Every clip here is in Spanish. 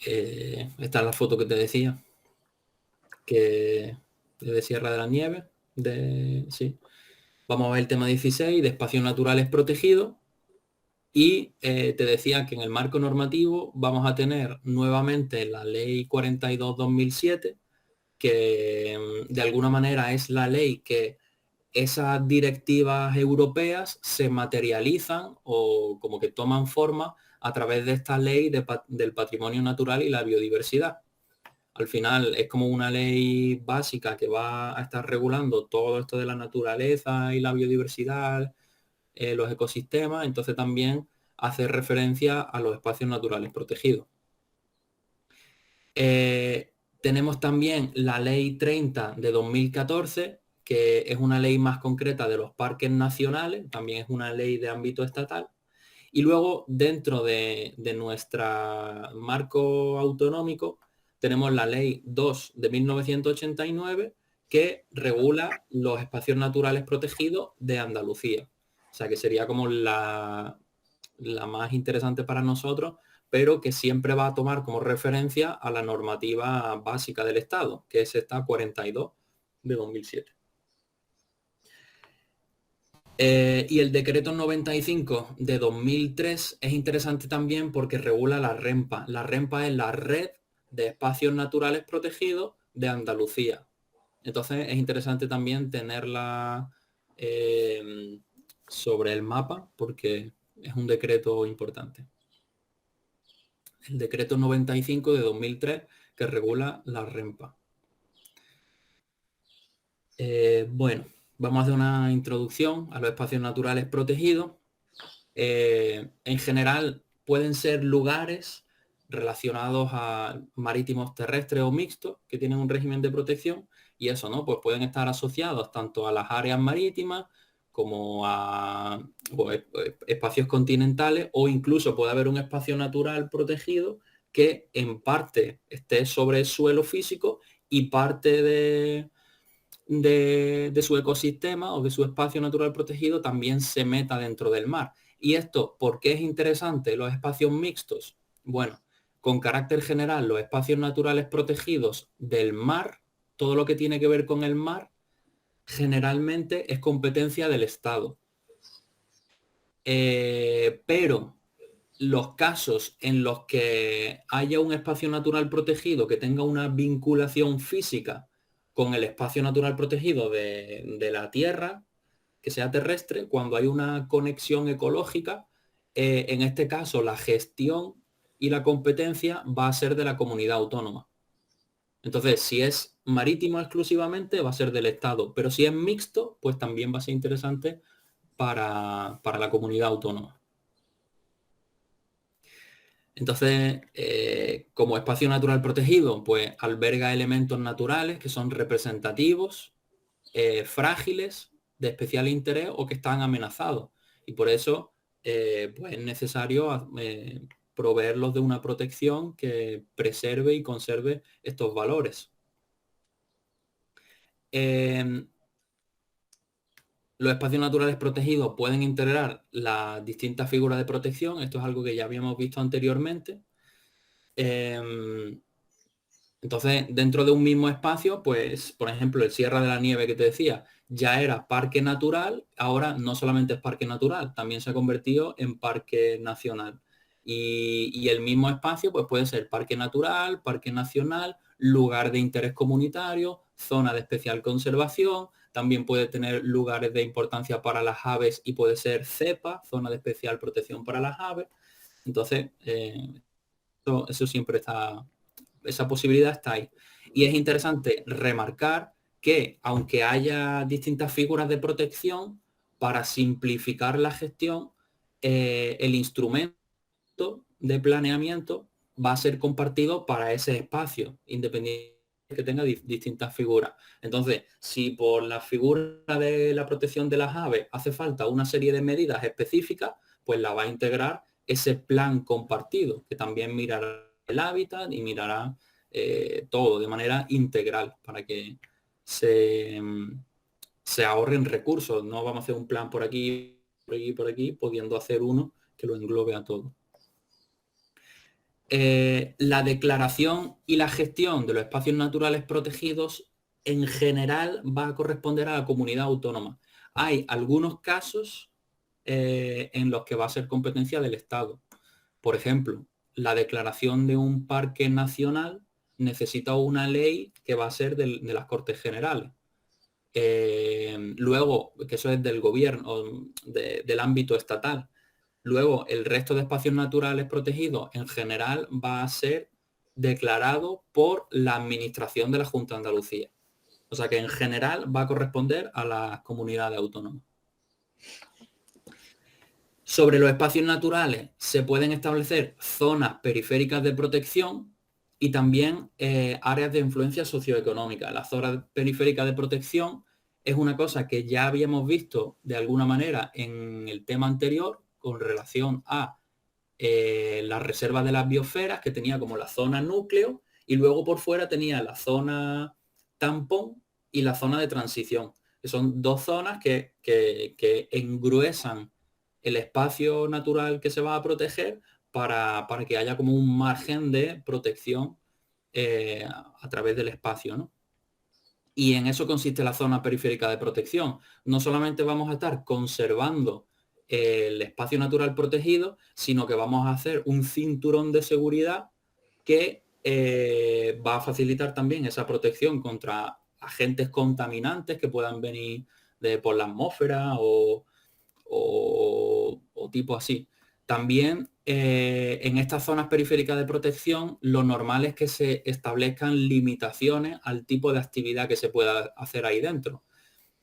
Esta es la foto que te decía, que de Sierra de la Nieve, sí. Vamos a ver el tema 16 de espacios naturales protegidos y te decía que en el marco normativo vamos a tener nuevamente la ley 42/2007, que de alguna manera es la ley que esas directivas europeas se materializan o como que toman forma a través de esta ley del patrimonio natural y la biodiversidad. Al final es como una ley básica que va a estar regulando todo esto de la naturaleza y la biodiversidad, los ecosistemas, entonces también hace referencia a los espacios naturales protegidos. Tenemos también la ley 30 de 2014, que es una ley más concreta de los parques nacionales, también es una ley de ámbito estatal. Y luego, dentro de nuestro marco autonómico, tenemos la ley 2 de 1989, que regula los espacios naturales protegidos de Andalucía. O sea, que sería como la más interesante para nosotros, pero que siempre va a tomar como referencia a la normativa básica del Estado, que es esta 42 de 2007. Y el decreto 95 de 2003 es interesante también porque regula la REMPA. La REMPA es la Red de Espacios Naturales Protegidos de Andalucía. Entonces es interesante también tenerla sobre el mapa porque es un decreto importante. El decreto 95 de 2003 que regula la REMPA. Bueno, vamos a hacer una introducción a los espacios naturales protegidos. En general pueden ser lugares relacionados a marítimos terrestres o mixtos que tienen un régimen de protección y eso, ¿no? Pues pueden estar asociados tanto a las áreas marítimas como a espacios continentales o incluso puede haber un espacio natural protegido que en parte esté sobre el suelo físico y parte de su ecosistema o de su espacio natural protegido también se meta dentro del mar. ¿Y esto por qué es interesante? Los espacios mixtos. Bueno, con carácter general, los espacios naturales protegidos del mar, todo lo que tiene que ver con el mar, generalmente es competencia del Estado. Pero los casos en los que haya un espacio natural protegido que tenga una vinculación física con el espacio natural protegido de la Tierra, que sea terrestre, cuando hay una conexión ecológica, en este caso la gestión y la competencia va a ser de la comunidad autónoma. Entonces, si es marítimo exclusivamente, va a ser del Estado, pero si es mixto, pues también va a ser interesante para la comunidad autónoma. Entonces, como espacio natural protegido, pues alberga elementos naturales que son representativos, frágiles, de especial interés o que están amenazados. Y por eso pues es necesario proveerlos de una protección que preserve y conserve estos valores. Los espacios naturales protegidos pueden integrar las distintas figuras de protección. Esto es algo que ya habíamos visto anteriormente. Entonces, dentro de un mismo espacio, pues, por ejemplo, el Sierra de la Nieve que te decía, ya era parque natural, ahora no solamente es parque natural, también se ha convertido en parque nacional. Y el mismo espacio, pues puede ser parque natural, parque nacional, lugar de interés comunitario, zona de especial conservación, también puede tener lugares de importancia para las aves y puede ser CEPA, zona de especial protección para las aves. Entonces, eso siempre está, esa posibilidad está ahí. Y es interesante remarcar que aunque haya distintas figuras de protección, para simplificar la gestión, el instrumento de planeamiento va a ser compartido para ese espacio, independiente que tenga distintas figuras. Entonces, si por la figura de la protección de las aves hace falta una serie de medidas específicas, pues la va a integrar ese plan compartido, que también mirará el hábitat y mirará todo de manera integral para que se, se ahorren recursos. No vamos a hacer un plan por aquí, por aquí, por aquí, pudiendo hacer uno que lo englobe a todo. La declaración y la gestión de los espacios naturales protegidos en general va a corresponder a la comunidad autónoma. Hay algunos casos en los que va a ser competencia del Estado. Por ejemplo, la declaración de un parque nacional necesita una ley que va a ser de las Cortes Generales. Luego, que eso es del gobierno, del ámbito estatal. Luego, el resto de espacios naturales protegidos en general va a ser declarado por la administración de la Junta de Andalucía. O sea que en general va a corresponder a las comunidades autónomas. Sobre los espacios naturales se pueden establecer zonas periféricas de protección y también áreas de influencia socioeconómica. La zona periférica de protección es una cosa que ya habíamos visto de alguna manera en el tema anterior con relación a las reservas de las biosferas, que tenía como la zona núcleo, y luego por fuera tenía la zona tampón y la zona de transición, que son dos zonas que engruesan el espacio natural que se va a proteger para que haya como un margen de protección a través del espacio, ¿no? Y en eso consiste la zona periférica de protección. No solamente vamos a estar conservando el espacio natural protegido, sino que vamos a hacer un cinturón de seguridad que va a facilitar también esa protección contra agentes contaminantes que puedan venir por la atmósfera o tipo así. También en estas zonas periféricas de protección, lo normal es que se establezcan limitaciones al tipo de actividad que se pueda hacer ahí dentro.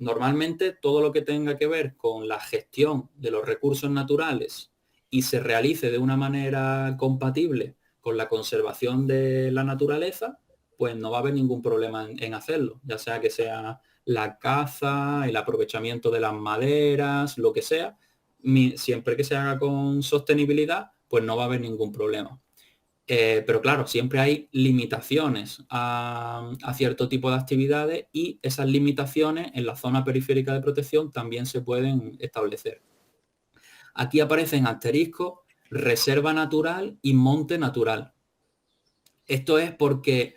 Normalmente todo lo que tenga que ver con la gestión de los recursos naturales y se realice de una manera compatible con la conservación de la naturaleza, pues no va a haber ningún problema en hacerlo, ya sea que sea la caza, el aprovechamiento de las maderas, lo que sea, siempre que se haga con sostenibilidad, pues no va a haber ningún problema. Pero claro, siempre hay limitaciones a cierto tipo de actividades y esas limitaciones en la zona periférica de protección también se pueden establecer. Aquí aparecen asteriscos, reserva natural y monte natural. Esto es porque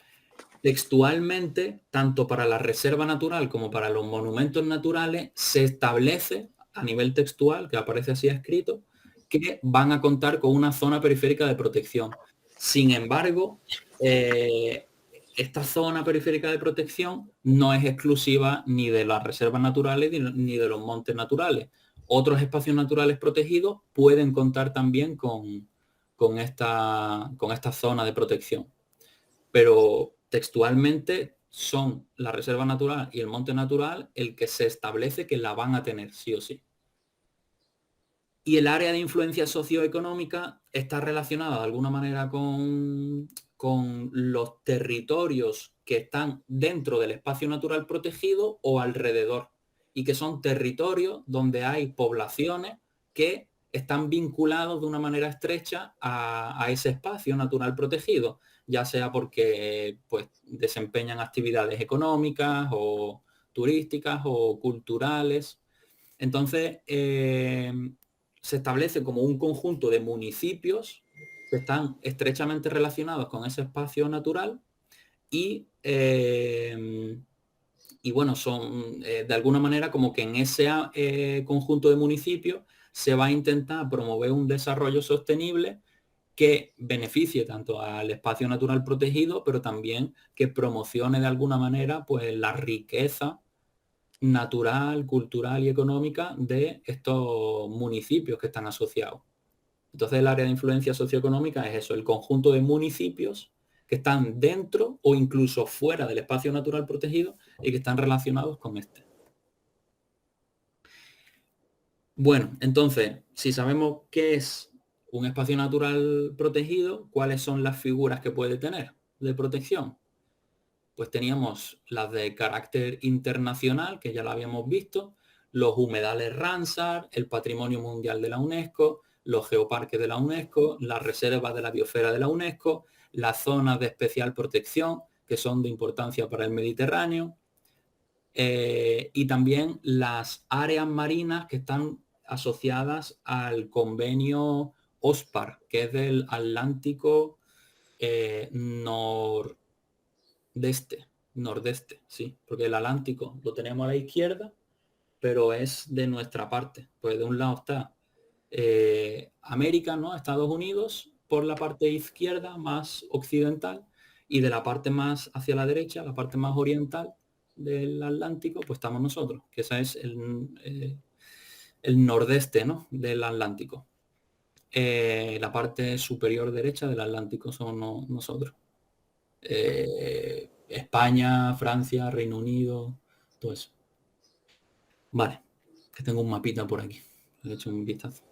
textualmente, tanto para la reserva natural como para los monumentos naturales, se establece a nivel textual, que aparece así escrito, que van a contar con una zona periférica de protección. Sin embargo, esta zona periférica de protección no es exclusiva ni de las reservas naturales ni de los montes naturales. Otros espacios naturales protegidos pueden contar también con esta zona de protección, pero textualmente son la reserva natural y el monte natural el que se establece que la van a tener sí o sí. Y el área de influencia socioeconómica está relacionada de alguna manera con los territorios que están dentro del espacio natural protegido o alrededor, y que son territorios donde hay poblaciones que están vinculados de una manera estrecha a ese espacio natural protegido, ya sea porque pues, desempeñan actividades económicas o turísticas o culturales. Entonces, se establece como un conjunto de municipios que están estrechamente relacionados con ese espacio natural y, y bueno, son de alguna manera como que en ese conjunto de municipios se va a intentar promover un desarrollo sostenible que beneficie tanto al espacio natural protegido, pero también que promocione de alguna manera pues la riqueza natural, cultural y económica de estos municipios que están asociados. Entonces el área de influencia socioeconómica es eso, el conjunto de municipios que están dentro o incluso fuera del espacio natural protegido y que están relacionados con este. Bueno, entonces, si sabemos qué es un espacio natural protegido, ¿cuáles son las figuras que puede tener de protección? Pues teníamos las de carácter internacional, que ya la habíamos visto, los humedales Ramsar, el Patrimonio Mundial de la UNESCO, los geoparques de la UNESCO, las reservas de la biosfera de la UNESCO, las zonas de especial protección, que son de importancia para el Mediterráneo, y también las áreas marinas que están asociadas al convenio OSPAR, que es del Atlántico nordeste, nordeste, sí, porque el Atlántico lo tenemos a la izquierda, pero es de nuestra parte. Pues de un lado está América, ¿no? Estados Unidos, por la parte izquierda más occidental, y de la parte más hacia la derecha, la parte más oriental del Atlántico, pues estamos nosotros, que ese es el nordeste, ¿no? Del Atlántico. La parte superior derecha del Atlántico somos nosotros. España, Francia, Reino Unido, todo eso. Vale, que tengo un mapita por aquí. Le he hecho un vistazo.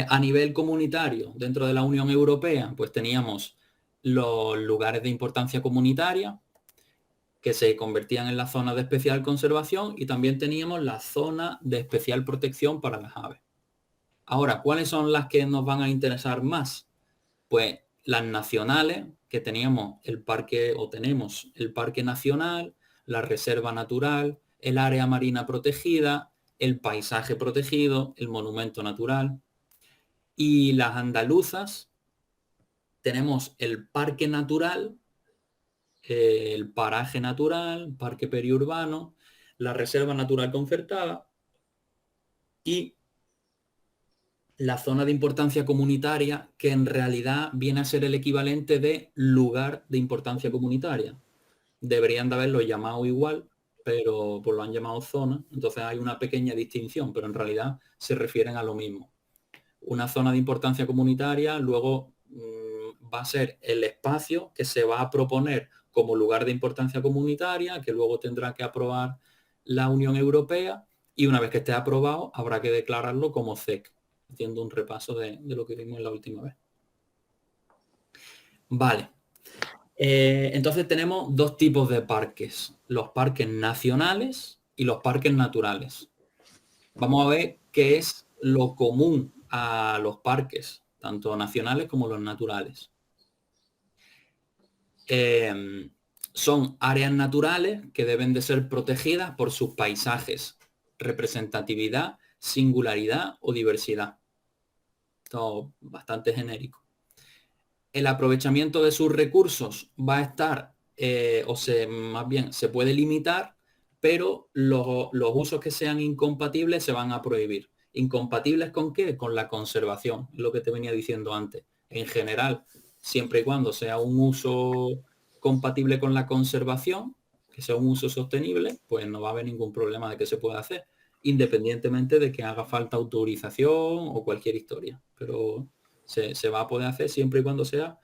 A nivel comunitario, dentro de la Unión Europea, pues teníamos los lugares de importancia comunitaria que se convertían en la zona de especial conservación, y también teníamos la zona de especial protección para las aves. Ahora, ¿cuáles son las que nos van a interesar más? Pues las nacionales, que teníamos el parque, o tenemos el parque nacional, la reserva natural, el área marina protegida, el paisaje protegido, el monumento natural. Y las andaluzas, tenemos el parque natural, el paraje natural, parque periurbano, la reserva natural concertada y la zona de importancia comunitaria, que en realidad viene a ser el equivalente de lugar de importancia comunitaria. Deberían de haberlo llamado igual, pero pues lo han llamado zona, entonces hay una pequeña distinción, pero en realidad se refieren a lo mismo. Una zona de importancia comunitaria luego va a ser el espacio que se va a proponer como lugar de importancia comunitaria, que luego tendrá que aprobar la Unión Europea, y una vez que esté aprobado habrá que declararlo como ZEC, haciendo un repaso de lo que vimos la última vez. Vale. Entonces tenemos dos tipos de parques, los parques nacionales y los parques naturales. Vamos a ver qué es lo común a los parques, tanto nacionales como los naturales. Son áreas naturales que deben de ser protegidas por sus paisajes, representatividad, singularidad o diversidad. Todo bastante genérico. El aprovechamiento de sus recursos va a estar, más bien, se puede limitar, pero los usos que sean incompatibles se van a prohibir. ¿Incompatibles con qué? Con la conservación, lo que te venía diciendo antes. En general, siempre y cuando sea un uso compatible con la conservación, que sea un uso sostenible, pues no va a haber ningún problema de que se pueda hacer, independientemente de que haga falta autorización o cualquier historia. Pero se va a poder hacer siempre y cuando sea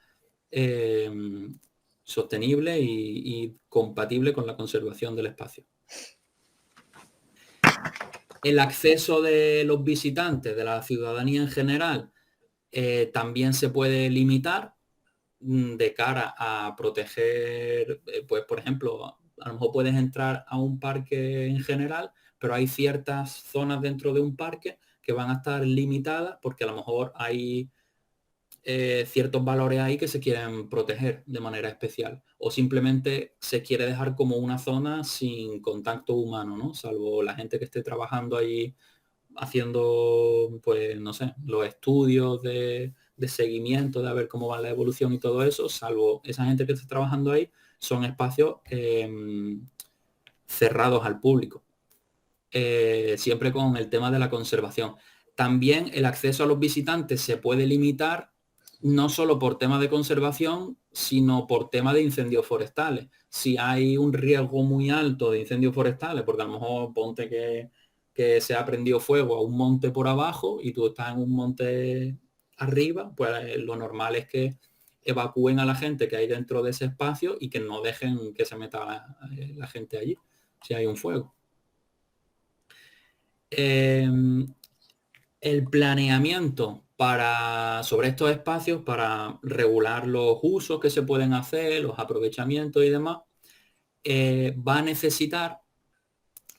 sostenible y compatible con la conservación del espacio. El acceso de los visitantes, de la ciudadanía en general, también se puede limitar de cara a proteger, pues por ejemplo, a lo mejor puedes entrar a un parque en general, pero hay ciertas zonas dentro de un parque que van a estar limitadas porque a lo mejor hay ciertos valores ahí que se quieren proteger de manera especial, o simplemente se quiere dejar como una zona sin contacto humano, ¿no? Salvo la gente que esté trabajando ahí haciendo, pues, no sé, los estudios de seguimiento, de ver cómo va la evolución y todo eso, salvo esa gente que esté trabajando ahí, son espacios cerrados al público. Siempre con el tema de la conservación. También el acceso a los visitantes se puede limitar no solo por tema de conservación, sino por tema de incendios forestales. Si hay un riesgo muy alto de incendios forestales, porque a lo mejor ponte que se ha prendido fuego a un monte por abajo y tú estás en un monte arriba, pues lo normal es que evacúen a la gente que hay dentro de ese espacio y que no dejen que se meta la gente allí si hay un fuego. El planeamiento sobre estos espacios para regular los usos que se pueden hacer, los aprovechamientos y demás, va a necesitar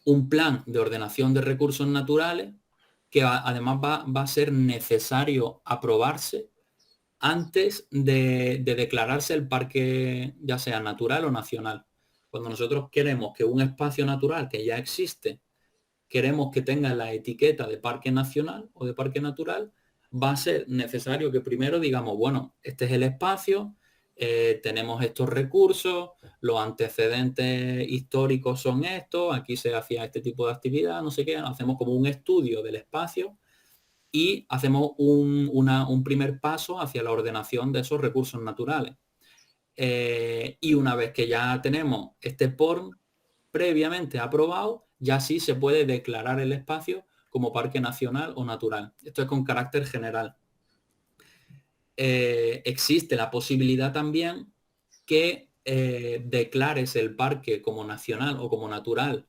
un plan de ordenación de recursos naturales que además va a ser necesario aprobarse antes de declararse el parque, ya sea natural o nacional. Cuando nosotros queremos que un espacio natural que ya existe, queremos que tenga la etiqueta de parque nacional o de parque natural, va a ser necesario que primero digamos, bueno, este es el espacio, tenemos estos recursos, los antecedentes históricos son estos, aquí se hacía este tipo de actividad, no sé qué, hacemos como un estudio del espacio y hacemos un primer paso hacia la ordenación de esos recursos naturales. Y una vez que ya tenemos este PORM previamente aprobado, ya sí se puede declarar el espacio como parque nacional o natural. Esto es con carácter general. Existe la posibilidad también que declares el parque como nacional o como natural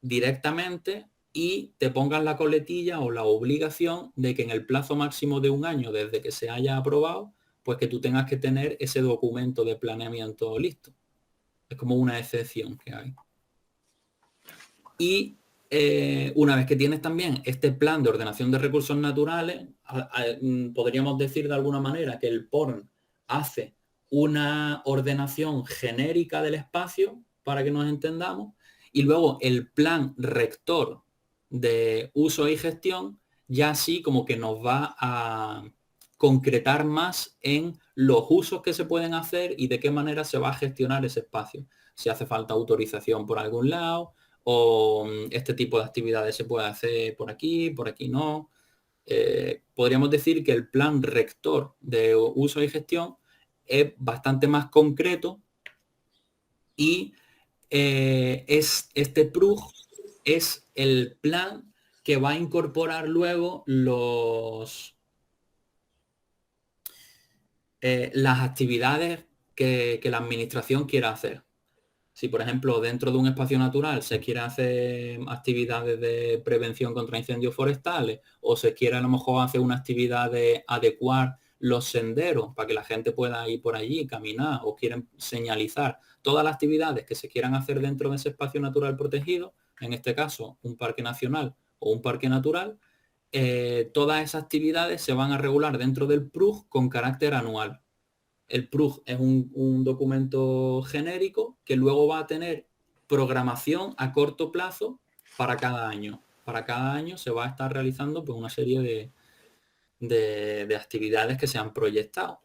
directamente y te pongas la coletilla o la obligación de que en el plazo máximo de un año desde que se haya aprobado, pues que tú tengas que tener ese documento de planeamiento listo. Es como una excepción que hay. Y una vez que tienes también este plan de ordenación de recursos naturales, podríamos decir de alguna manera que el PORN hace una ordenación genérica del espacio para que nos entendamos y luego el plan rector de uso y gestión ya sí como que nos va a concretar más en los usos que se pueden hacer y de qué manera se va a gestionar ese espacio. Si hace falta autorización por algún lado, o este tipo de actividades se puede hacer por aquí no. Podríamos decir que el plan rector de uso y gestión es bastante más concreto y este PRUG es el plan que va a incorporar luego las actividades que la administración quiera hacer. Si, por ejemplo, dentro de un espacio natural se quiere hacer actividades de prevención contra incendios forestales o se quiere a lo mejor hacer una actividad de adecuar los senderos para que la gente pueda ir por allí, caminar o quieren señalizar todas las actividades que se quieran hacer dentro de ese espacio natural protegido, en este caso un parque nacional o un parque natural, todas esas actividades se van a regular dentro del PRUG con carácter anual. El PRUG es un documento genérico que luego va a tener programación a corto plazo para cada año. Para cada año se va a estar realizando pues, una serie de actividades que se han proyectado.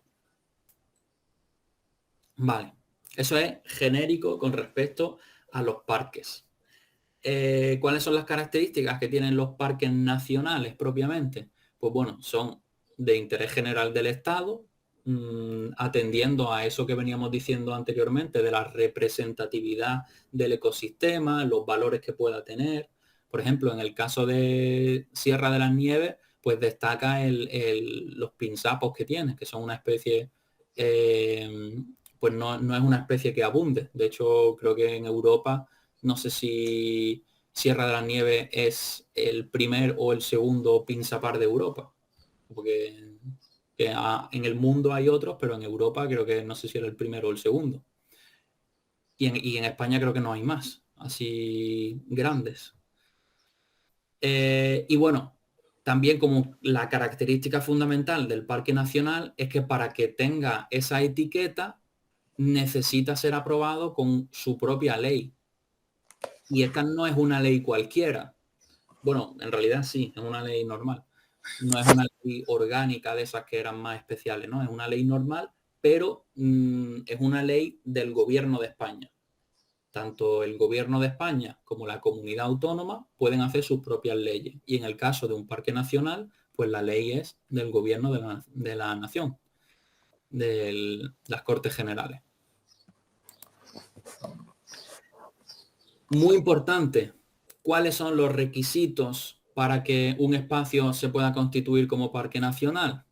Vale, eso es genérico con respecto a los parques. ¿Cuáles son las características que tienen los parques nacionales propiamente? Pues bueno, son de interés general del Estado, atendiendo a eso que veníamos diciendo anteriormente de la representatividad del ecosistema, los valores que pueda tener. Por ejemplo, en el caso de Sierra de las Nieves, pues destaca los pinsapos que tiene, que son una especie, pues no es una especie que abunde. De hecho, creo que en Europa, no sé si Sierra de las Nieves es el primer o el segundo pinsapar de Europa, porque en el mundo hay otros, pero en Europa creo que no sé si era el primero o el segundo. Y en España creo que no hay más, así grandes. Y bueno, también como la característica fundamental del Parque Nacional es que para que tenga esa etiqueta necesita ser aprobado con su propia ley. Y esta no es una ley cualquiera. Bueno, en realidad sí, es una ley normal. No es una ley orgánica de esas que eran más especiales, ¿no? Es una ley normal, pero es una ley del gobierno de España. Tanto el gobierno de España como la comunidad autónoma pueden hacer sus propias leyes. Y en el caso de un parque nacional, pues la ley es del gobierno de la nación, de las Cortes Generales. Muy importante, ¿cuáles son los requisitos para que un espacio se pueda constituir como parque nacional?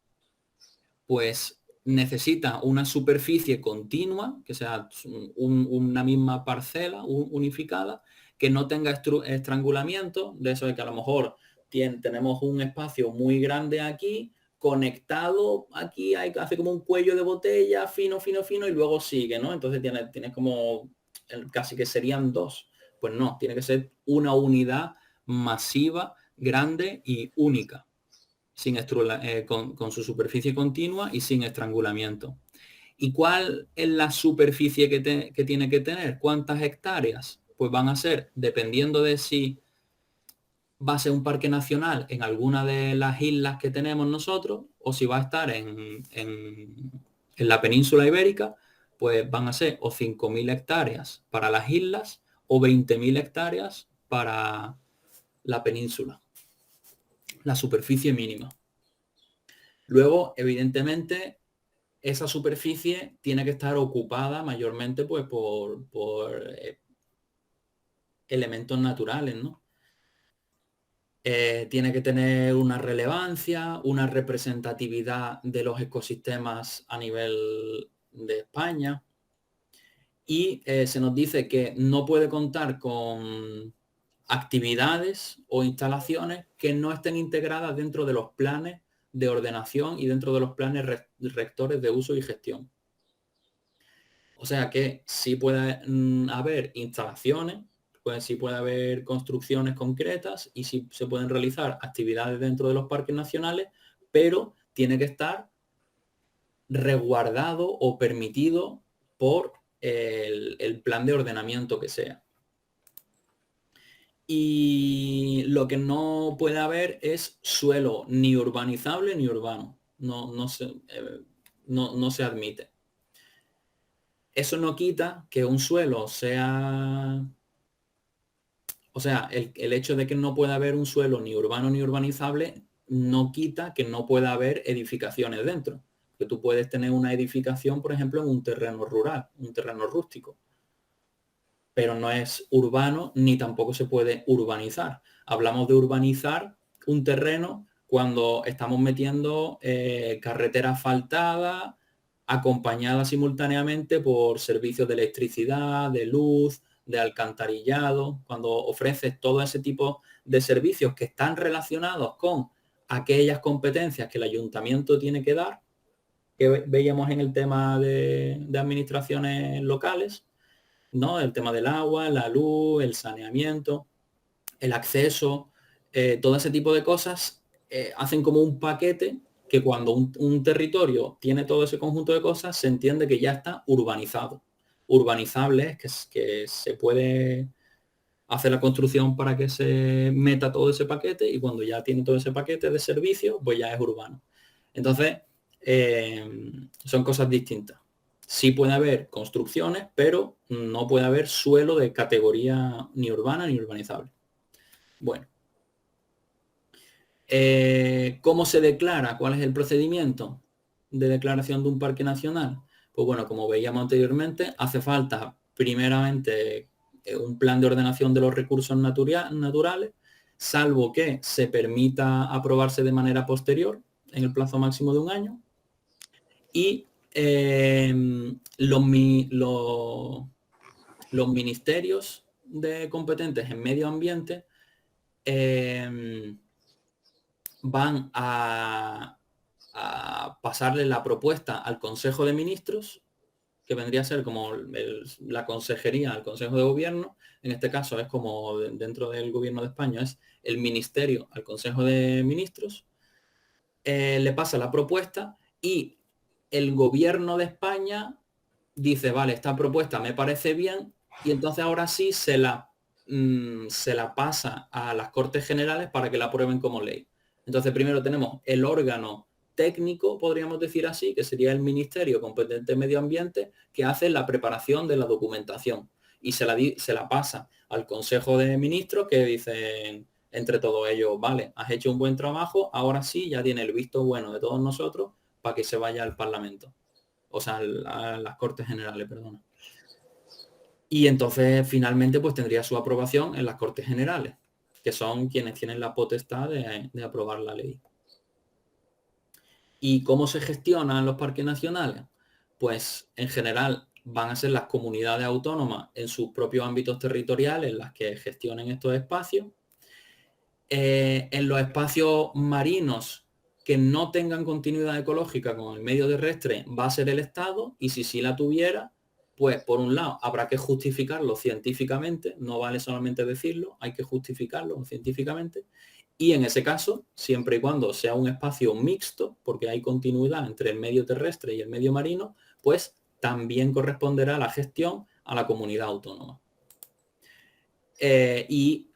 Pues necesita una superficie continua, que sea una misma parcela unificada, que no tenga estrangulamiento, de eso de que a lo mejor tenemos un espacio muy grande aquí, conectado aquí, hace como un cuello de botella, fino, fino, fino, y luego sigue, ¿no? Entonces tienes como, casi que serían dos. Pues no, tiene que ser una unidad masiva, grande y única con su superficie continua y sin estrangulamiento. ¿Y cuál es la superficie que tiene que tener? ¿Cuántas hectáreas? Pues van a ser, dependiendo de si va a ser un parque nacional en alguna de las islas que tenemos nosotros, o si va a estar en la península ibérica, pues van a ser o 5.000 hectáreas para las islas o 20.000 hectáreas para la península, la superficie mínima. Luego, evidentemente, esa superficie tiene que estar ocupada mayormente pues, por elementos naturales, ¿no? Tiene que tener una relevancia, una representatividad de los ecosistemas a nivel de España. Y se nos dice que no puede contar con actividades o instalaciones que no estén integradas dentro de los planes de ordenación y dentro de los planes rectores de uso y gestión. O sea que sí puede haber instalaciones, pues sí puede haber construcciones concretas y sí se pueden realizar actividades dentro de los parques nacionales, pero tiene que estar resguardado o permitido por el plan de ordenamiento que sea. Y lo que no puede haber es suelo ni urbanizable ni urbano. No se admite. Eso no quita que un suelo sea... O sea, el hecho de que no pueda haber un suelo ni urbano ni urbanizable no quita que no pueda haber edificaciones dentro. Que tú puedes tener una edificación, por ejemplo, en un terreno rural, un terreno rústico, pero no es urbano ni tampoco se puede urbanizar. Hablamos de urbanizar un terreno cuando estamos metiendo carretera asfaltada, acompañada simultáneamente por servicios de electricidad, de luz, de alcantarillado, cuando ofreces todo ese tipo de servicios que están relacionados con aquellas competencias que el ayuntamiento tiene que dar, que veíamos en el tema de administraciones locales, ¿no? El tema del agua, la luz, el saneamiento, el acceso, todo ese tipo de cosas hacen como un paquete que cuando un territorio tiene todo ese conjunto de cosas, se entiende que ya está urbanizado. Urbanizable es que se puede hacer la construcción para que se meta todo ese paquete y cuando ya tiene todo ese paquete de servicios, pues ya es urbano. Entonces, son cosas distintas. Sí puede haber construcciones, pero no puede haber suelo de categoría ni urbana ni urbanizable. Bueno, ¿cómo se declara? ¿Cuál es el procedimiento de declaración de un parque nacional? Pues bueno, como veíamos anteriormente, hace falta primeramente un plan de ordenación de los recursos naturales, salvo que se permita aprobarse de manera posterior en el plazo máximo de un año. Y los ministerios competentes en medio ambiente van a pasarle la propuesta al Consejo de Ministros, que vendría a ser como la consejería al Consejo de Gobierno. En este caso es como dentro del Gobierno de España, es el Ministerio al Consejo de Ministros. Le pasa la propuesta y el Gobierno de España dice, vale, esta propuesta me parece bien, y entonces ahora sí se la pasa a las Cortes Generales para que la aprueben como ley. Entonces primero tenemos el órgano técnico, podríamos decir así, que sería el Ministerio competente en Medio Ambiente, que hace la preparación de la documentación y se la pasa al Consejo de Ministros, que dicen entre todos ellos, vale, has hecho un buen trabajo, ahora sí ya tiene el visto bueno de todos nosotros para que se vaya al Parlamento. O sea, a las Cortes Generales, perdona. Y entonces finalmente pues tendría su aprobación en las Cortes Generales, que son quienes tienen la potestad de aprobar la ley. ¿Y cómo se gestionan los parques nacionales? Pues en general van a ser las comunidades autónomas en sus propios ámbitos territoriales las que gestionen estos espacios. En los espacios marinos que no tengan continuidad ecológica con el medio terrestre va a ser el Estado, y si sí la tuviera, pues por un lado habrá que justificarlo científicamente, no vale solamente decirlo, hay que justificarlo científicamente, y en ese caso, siempre y cuando sea un espacio mixto, porque hay continuidad entre el medio terrestre y el medio marino, pues también corresponderá la gestión a la comunidad autónoma. Y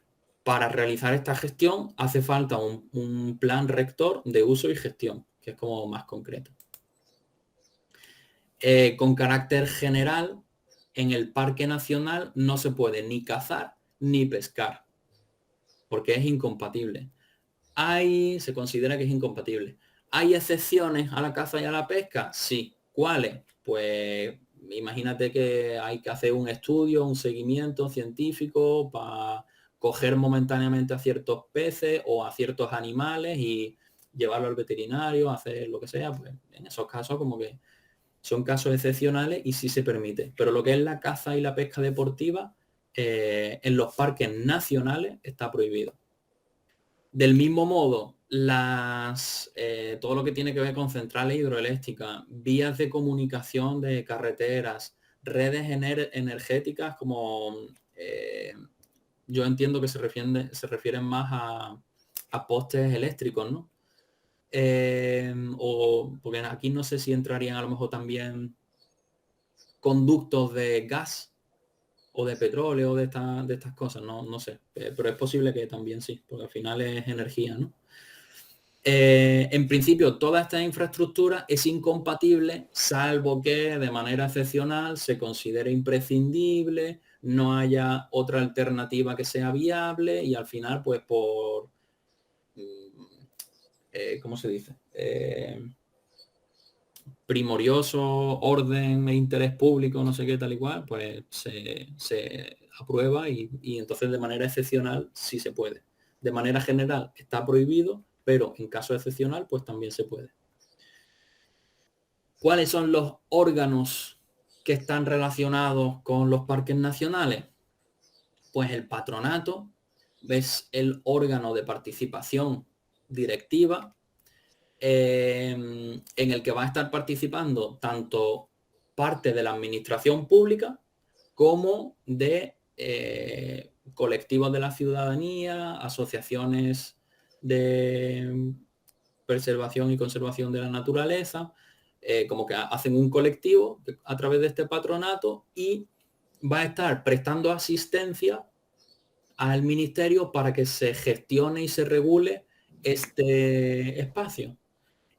Para realizar esta gestión hace falta un plan rector de uso y gestión, que es como más concreto. Con carácter general, en el Parque Nacional no se puede ni cazar ni pescar, porque es incompatible. Se considera que es incompatible. ¿Hay excepciones a la caza y a la pesca? Sí. ¿Cuáles? Pues imagínate que hay que hacer un estudio, un seguimiento científico para coger momentáneamente a ciertos peces o a ciertos animales y llevarlo al veterinario, hacer lo que sea. Pues en esos casos como que son casos excepcionales y sí se permite. Pero lo que es la caza y la pesca deportiva, en los parques nacionales está prohibido. Del mismo modo, todo lo que tiene que ver con centrales hidroeléctricas, vías de comunicación de carreteras, redes energéticas como yo entiendo que se refieren más a postes eléctricos, ¿no? O porque aquí no sé si entrarían a lo mejor también conductos de gas o de petróleo, de estas cosas, no sé. Pero es posible que también sí, porque al final es energía, ¿no? En principio, toda esta infraestructura es incompatible, salvo que de manera excepcional se considere imprescindible, no haya otra alternativa que sea viable y al final, pues ¿cómo se dice? Primorioso, orden e interés público, no sé qué, tal y cual, pues se aprueba y entonces de manera excepcional sí se puede. De manera general está prohibido, pero en caso excepcional, pues también se puede. ¿Cuáles son los órganos que están relacionados con los parques nacionales? Pues el patronato es el órgano de participación directiva en el que va a estar participando tanto parte de la administración pública como de colectivos de la ciudadanía, asociaciones de preservación y conservación de la naturaleza, como que hacen un colectivo a través de este patronato y va a estar prestando asistencia al ministerio para que se gestione y se regule este espacio.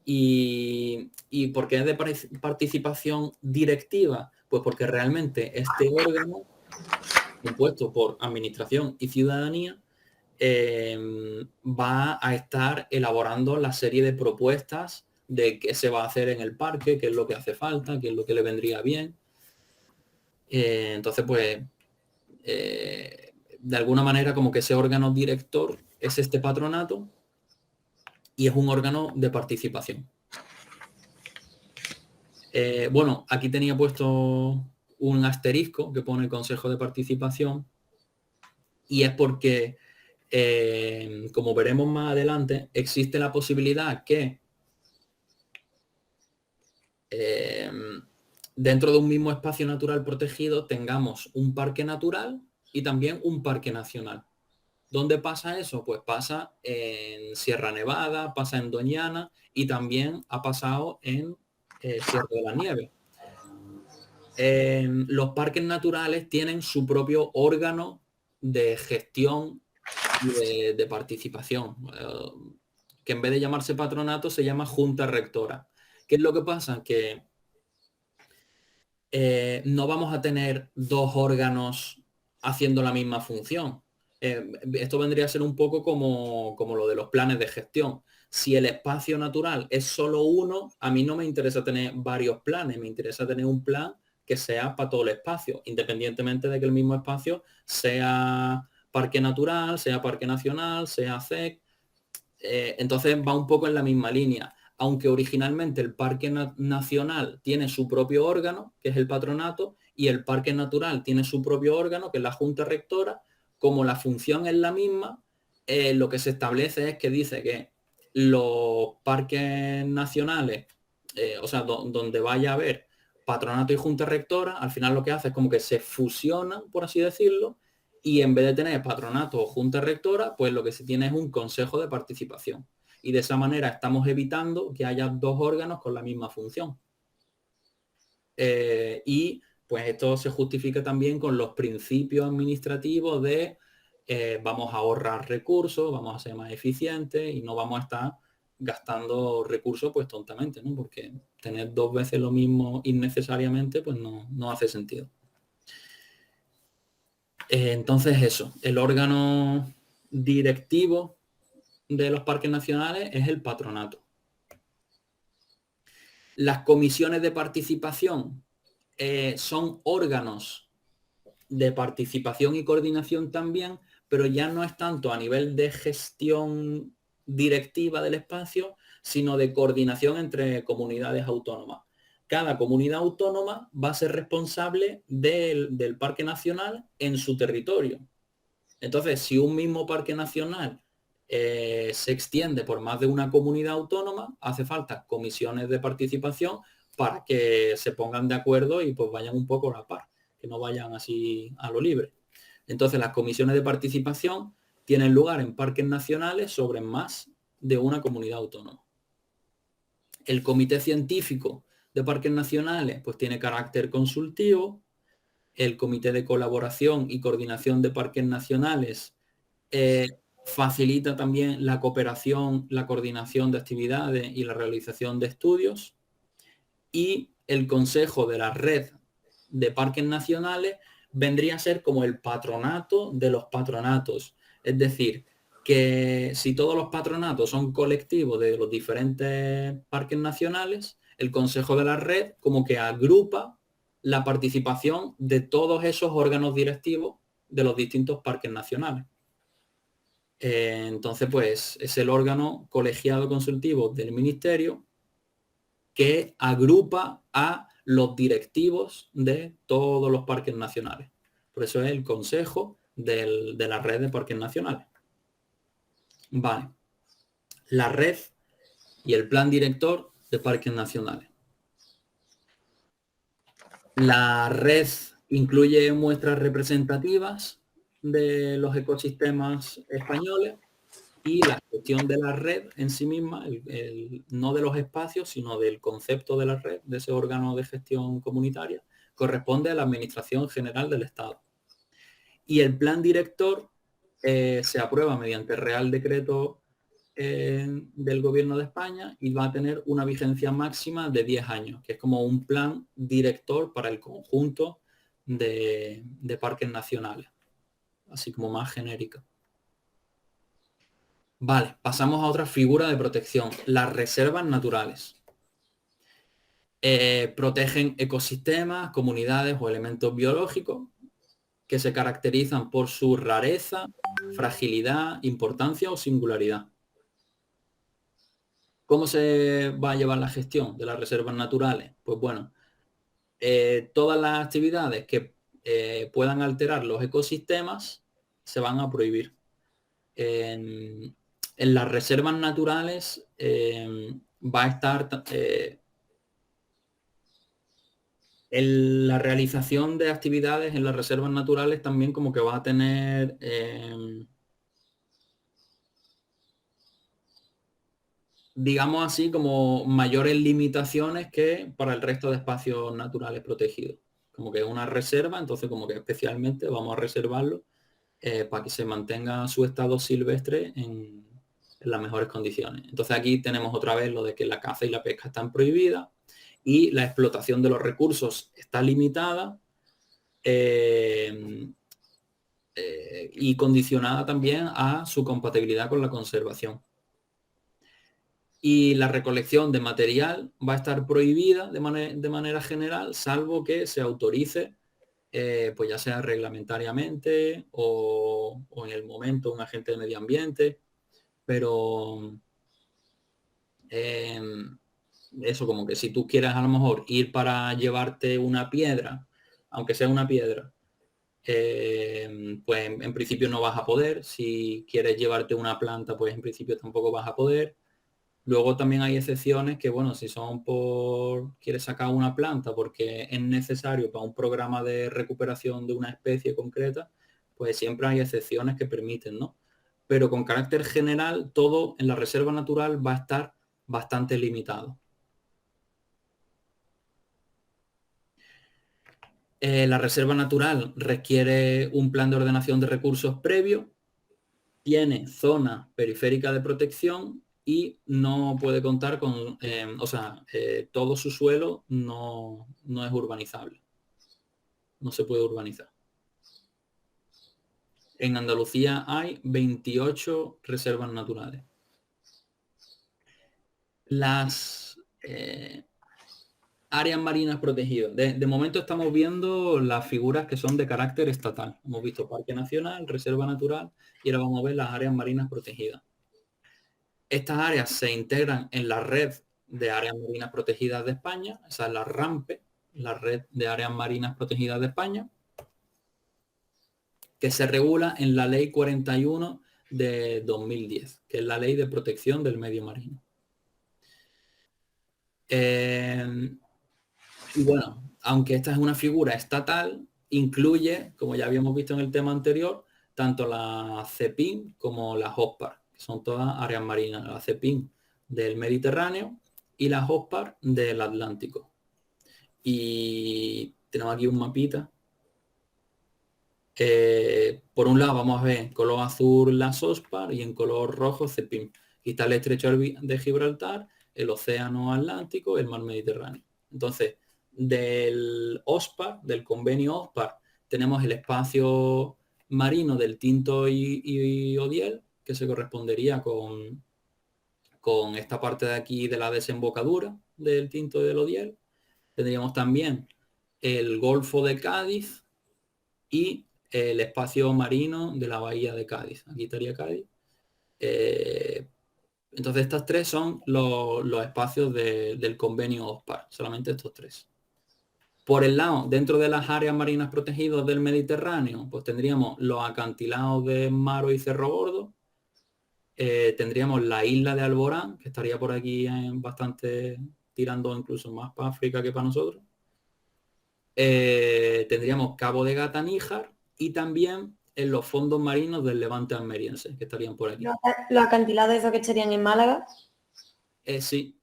¿Y por qué es de participación directiva? Pues porque realmente este órgano, compuesto por administración y ciudadanía, va a estar elaborando la serie de propuestas de qué se va a hacer en el parque, qué es lo que hace falta, qué es lo que le vendría bien. Entonces, pues, de alguna manera como que ese órgano director es este patronato y es un órgano de participación. Bueno, aquí tenía puesto un asterisco que pone Consejo de Participación y es porque, como veremos más adelante, existe la posibilidad que dentro de un mismo espacio natural protegido tengamos un parque natural y también un parque nacional. ¿Dónde pasa eso? Pues pasa en Sierra Nevada, pasa en Doñana y también ha pasado en Sierra de la Nieve. Los parques naturales tienen su propio órgano de gestión y de participación, que en vez de llamarse patronato se llama junta rectora. ¿Qué es lo que pasa? Que no vamos a tener dos órganos haciendo la misma función. Esto vendría a ser un poco como lo de los planes de gestión. Si el espacio natural es solo uno, a mí no me interesa tener varios planes, me interesa tener un plan que sea para todo el espacio, independientemente de que el mismo espacio sea parque natural, sea parque nacional, sea CEC. Entonces va un poco en la misma línea. Aunque originalmente el Parque Nacional tiene su propio órgano, que es el patronato, y el Parque Natural tiene su propio órgano, que es la Junta Rectora, como la función es la misma, lo que se establece es que dice que los parques nacionales, o sea, donde vaya a haber patronato y Junta Rectora, al final lo que hace es como que se fusionan, por así decirlo, y en vez de tener patronato o junta rectora, pues lo que se tiene es un consejo de participación. Y de esa manera estamos evitando que haya dos órganos con la misma función. Y pues esto se justifica también con los principios administrativos de vamos a ahorrar recursos, vamos a ser más eficientes y no vamos a estar gastando recursos pues tontamente, ¿no? Porque tener 2 veces lo mismo innecesariamente pues no hace sentido. Entonces eso, el órgano directivo de los parques nacionales es el patronato. Las comisiones de participación son órganos de participación y coordinación también, pero ya no es tanto a nivel de gestión directiva del espacio, sino de coordinación entre comunidades autónomas. Cada comunidad autónoma va a ser responsable del parque nacional en su territorio. Entonces, si un mismo parque nacional se extiende por más de una comunidad autónoma, hace falta comisiones de participación para que se pongan de acuerdo y pues vayan un poco a la par, que no vayan así a lo libre. Entonces, las comisiones de participación tienen lugar en parques nacionales sobre más de una comunidad autónoma. El comité científico de parques nacionales pues tiene carácter consultivo. El comité de colaboración y coordinación de parques nacionales facilita también la cooperación, la coordinación de actividades y la realización de estudios. Y el Consejo de la Red de Parques Nacionales vendría a ser como el patronato de los patronatos. Es decir, que si todos los patronatos son colectivos de los diferentes parques nacionales, el Consejo de la Red como que agrupa la participación de todos esos órganos directivos de los distintos parques nacionales. Entonces, pues es el órgano colegiado consultivo del ministerio que agrupa a los directivos de todos los parques nacionales. Por eso es el Consejo de la Red de Parques Nacionales. Vale. La red y el plan director de parques nacionales. La red incluye muestras representativas de los ecosistemas españoles y la gestión de la red en sí misma, no de los espacios, sino del concepto de la red, de ese órgano de gestión comunitaria, corresponde a la Administración General del Estado. Y el plan director se aprueba mediante Real Decreto del Gobierno de España y va a tener una vigencia máxima de 10 años, que es como un plan director para el conjunto de parques nacionales, así como más genérico. Vale, pasamos a otra figura de protección, las reservas naturales. Protegen ecosistemas, comunidades o elementos biológicos que se caracterizan por su rareza, fragilidad, importancia o singularidad. ¿Cómo se va a llevar la gestión de las reservas naturales? Pues bueno, todas las actividades que puedan alterar los ecosistemas se van a prohibir. En las reservas naturales va a estar la realización de actividades en las reservas naturales también como que va a tener digamos así como mayores limitaciones que para el resto de espacios naturales protegidos. Como que es una reserva, entonces como que especialmente vamos a reservarlo para que se mantenga su estado silvestre en las mejores condiciones. Entonces aquí tenemos otra vez lo de que la caza y la pesca están prohibidas y la explotación de los recursos está limitada y condicionada también a su compatibilidad con la conservación. Y la recolección de material va a estar prohibida de manera general, salvo que se autorice pues ya sea reglamentariamente o en el momento un agente de medio ambiente, pero eso como que si tú quieres a lo mejor ir para llevarte una piedra, aunque sea una piedra, pues en principio no vas a poder. Si quieres llevarte una planta, pues en principio tampoco vas a poder. Luego también hay excepciones que, bueno, si son quieres sacar una planta porque es necesario para un programa de recuperación de una especie concreta, pues siempre hay excepciones que permiten, ¿no? Pero con carácter general, todo en la reserva natural va a estar bastante limitado. La reserva natural requiere un plan de ordenación de recursos previo tiene zona periférica de protección y no puede contar con, todo su suelo no es urbanizable, no se puede urbanizar. En Andalucía hay 28 reservas naturales. Las áreas marinas protegidas. De momento estamos viendo las figuras que son de carácter estatal. Hemos visto Parque Nacional, Reserva Natural y ahora vamos a ver las áreas marinas protegidas. Estas áreas se integran en la red de áreas marinas protegidas de España, esa es la RAMPE, la red de áreas marinas protegidas de España, que se regula en la Ley 41 de 2010, que es la Ley de Protección del Medio Marino. Y bueno, aunque esta es una figura estatal, incluye, como ya habíamos visto en el tema anterior, tanto la CEPIN como la JOSPAR, que son todas áreas marinas. La CEPIN del Mediterráneo y la JOSPAR del Atlántico. Y tenemos aquí un mapita. Por un lado vamos a ver en color azul la JOSPAR y en color rojo CEPIN. Aquí está el estrecho de Gibraltar, el océano Atlántico, el mar Mediterráneo. Entonces, del OSPAR, del convenio OSPAR, tenemos el espacio marino del Tinto y Odiel, que se correspondería con esta parte de aquí de la desembocadura del Tinto y del Odiel. Tendríamos también el Golfo de Cádiz y el espacio marino de la bahía de Cádiz. Aquí estaría Cádiz. Entonces estas tres son los espacios del convenio OSPAR, solamente estos tres. Por el lado, dentro de las áreas marinas protegidas del Mediterráneo, pues tendríamos los acantilados de Maro y Cerro Gordo. Tendríamos la isla de Alborán, que estaría por aquí bastante tirando incluso más para África que para nosotros. Tendríamos Cabo de Gata Níjar y también en los fondos marinos del Levante almeriense, que estarían por aquí. Los acantilados esos que estarían en Málaga. Sí,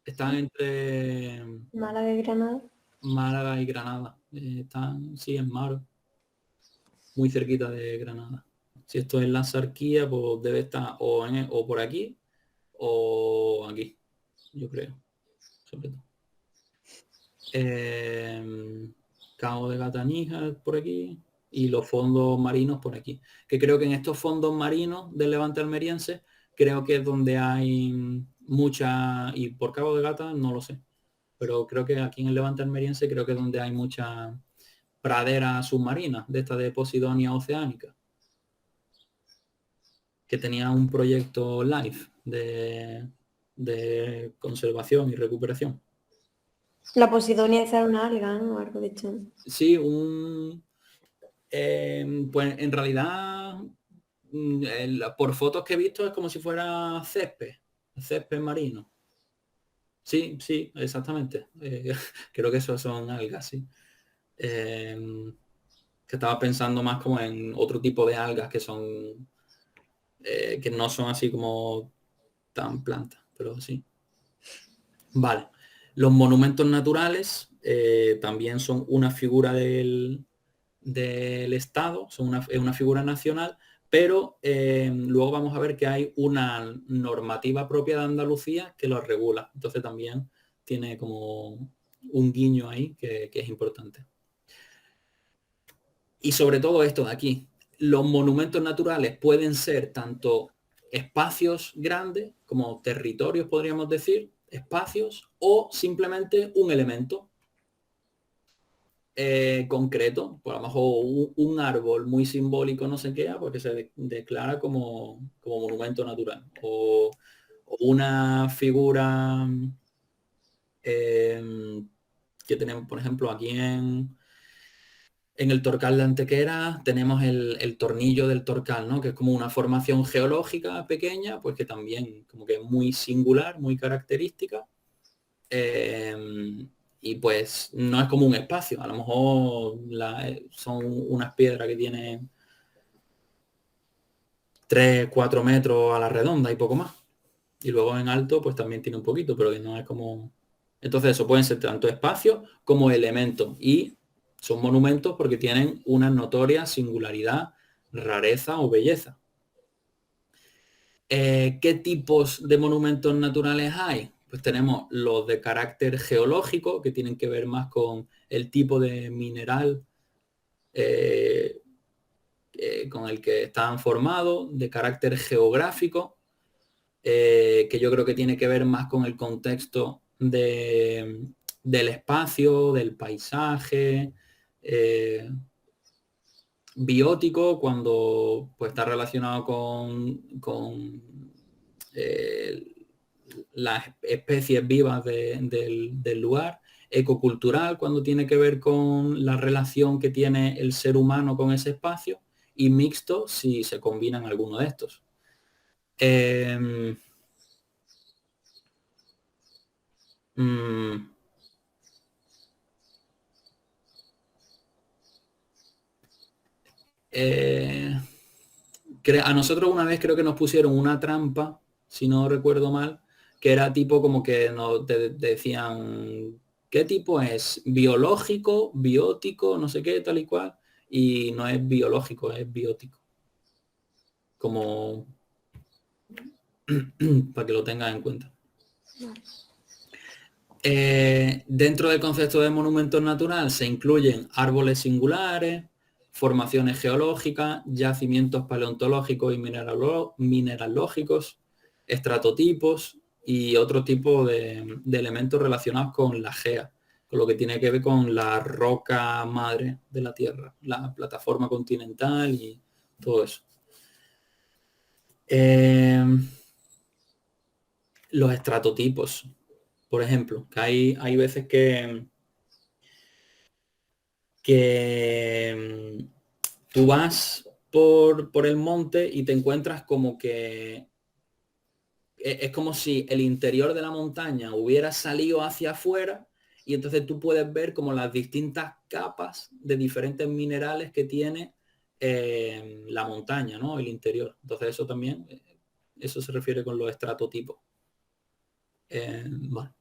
están entre Málaga y Granada. Málaga y Granada. Están, sí, en Maro, muy cerquita de Granada. Si esto es la Sarquía, pues debe estar o por aquí o aquí, yo creo, sobre todo. Cabo de Gata Níjar por aquí y los fondos marinos por aquí. Que creo que en estos fondos marinos del Levante almeriense, creo que es donde hay mucha, y por Cabo de Gata no lo sé, pero creo que aquí en el Levante almeriense creo que es donde hay mucha pradera submarina, de esta de Posidonia oceánica, que tenía un proyecto LIFE de conservación y recuperación. La Posidonia esa era una alga, ¿no? Algo de hecho. Sí, pues en realidad, por fotos que he visto es como si fuera césped marino. Sí, sí, exactamente. Creo que esos son algas, sí. Que estaba pensando más como en otro tipo de algas que son, que no son así como tan plantas, pero sí. Vale. Los monumentos naturales también son una figura del Estado, es una figura nacional, pero luego vamos a ver que hay una normativa propia de Andalucía que lo regula. Entonces también tiene como un guiño ahí que es importante. Y sobre todo esto de aquí, los monumentos naturales pueden ser tanto espacios grandes como territorios, podríamos decir, espacios, o simplemente un elemento concreto, por a lo mejor un árbol muy simbólico, no sé qué, porque se declara como monumento natural. O una figura que tenemos, por ejemplo, aquí en el Torcal de Antequera tenemos el tornillo del Torcal, ¿no? Que es como una formación geológica pequeña, pues que también como que es muy singular, muy característica. Y pues no es como un espacio, a lo mejor son unas piedras que tienen 3 4 metros a la redonda y poco más. Y luego en alto pues también tiene un poquito, pero que no es como... Entonces eso pueden ser tanto espacios como elementos y son monumentos porque tienen una notoria singularidad, rareza o belleza. ¿Qué tipos de monumentos naturales hay? Pues tenemos los de carácter geológico, que tienen que ver más con el tipo de mineral eh, con el que están formados, de carácter geográfico, que yo creo que tiene que ver más con el contexto del espacio, del paisaje, biótico, cuando pues, está relacionado con las especies vivas del lugar, ecocultural, cuando tiene que ver con la relación que tiene el ser humano con ese espacio, y mixto si se combinan alguno de estos. Eh, mm, eh, a nosotros una vez creo que nos pusieron una trampa, si no recuerdo mal, que era tipo como que nos decían, ¿qué tipo es? ¿Biológico, biótico, no sé qué, tal y cual? Y no es biológico, es biótico. Como para que lo tengas en cuenta. Dentro del concepto de monumento natural se incluyen árboles singulares, formaciones geológicas, yacimientos paleontológicos y mineralógicos, estratotipos y otro tipo de elementos relacionados con la gea, con lo que tiene que ver con la roca madre de la Tierra, la plataforma continental y todo eso. Los estratotipos, por ejemplo, que hay veces que tú vas por el monte y te encuentras como que es como si el interior de la montaña hubiera salido hacia afuera y entonces tú puedes ver como las distintas capas de diferentes minerales que tiene la montaña, ¿no? El interior. Entonces eso también, eso se refiere con los estratotipos. Bueno.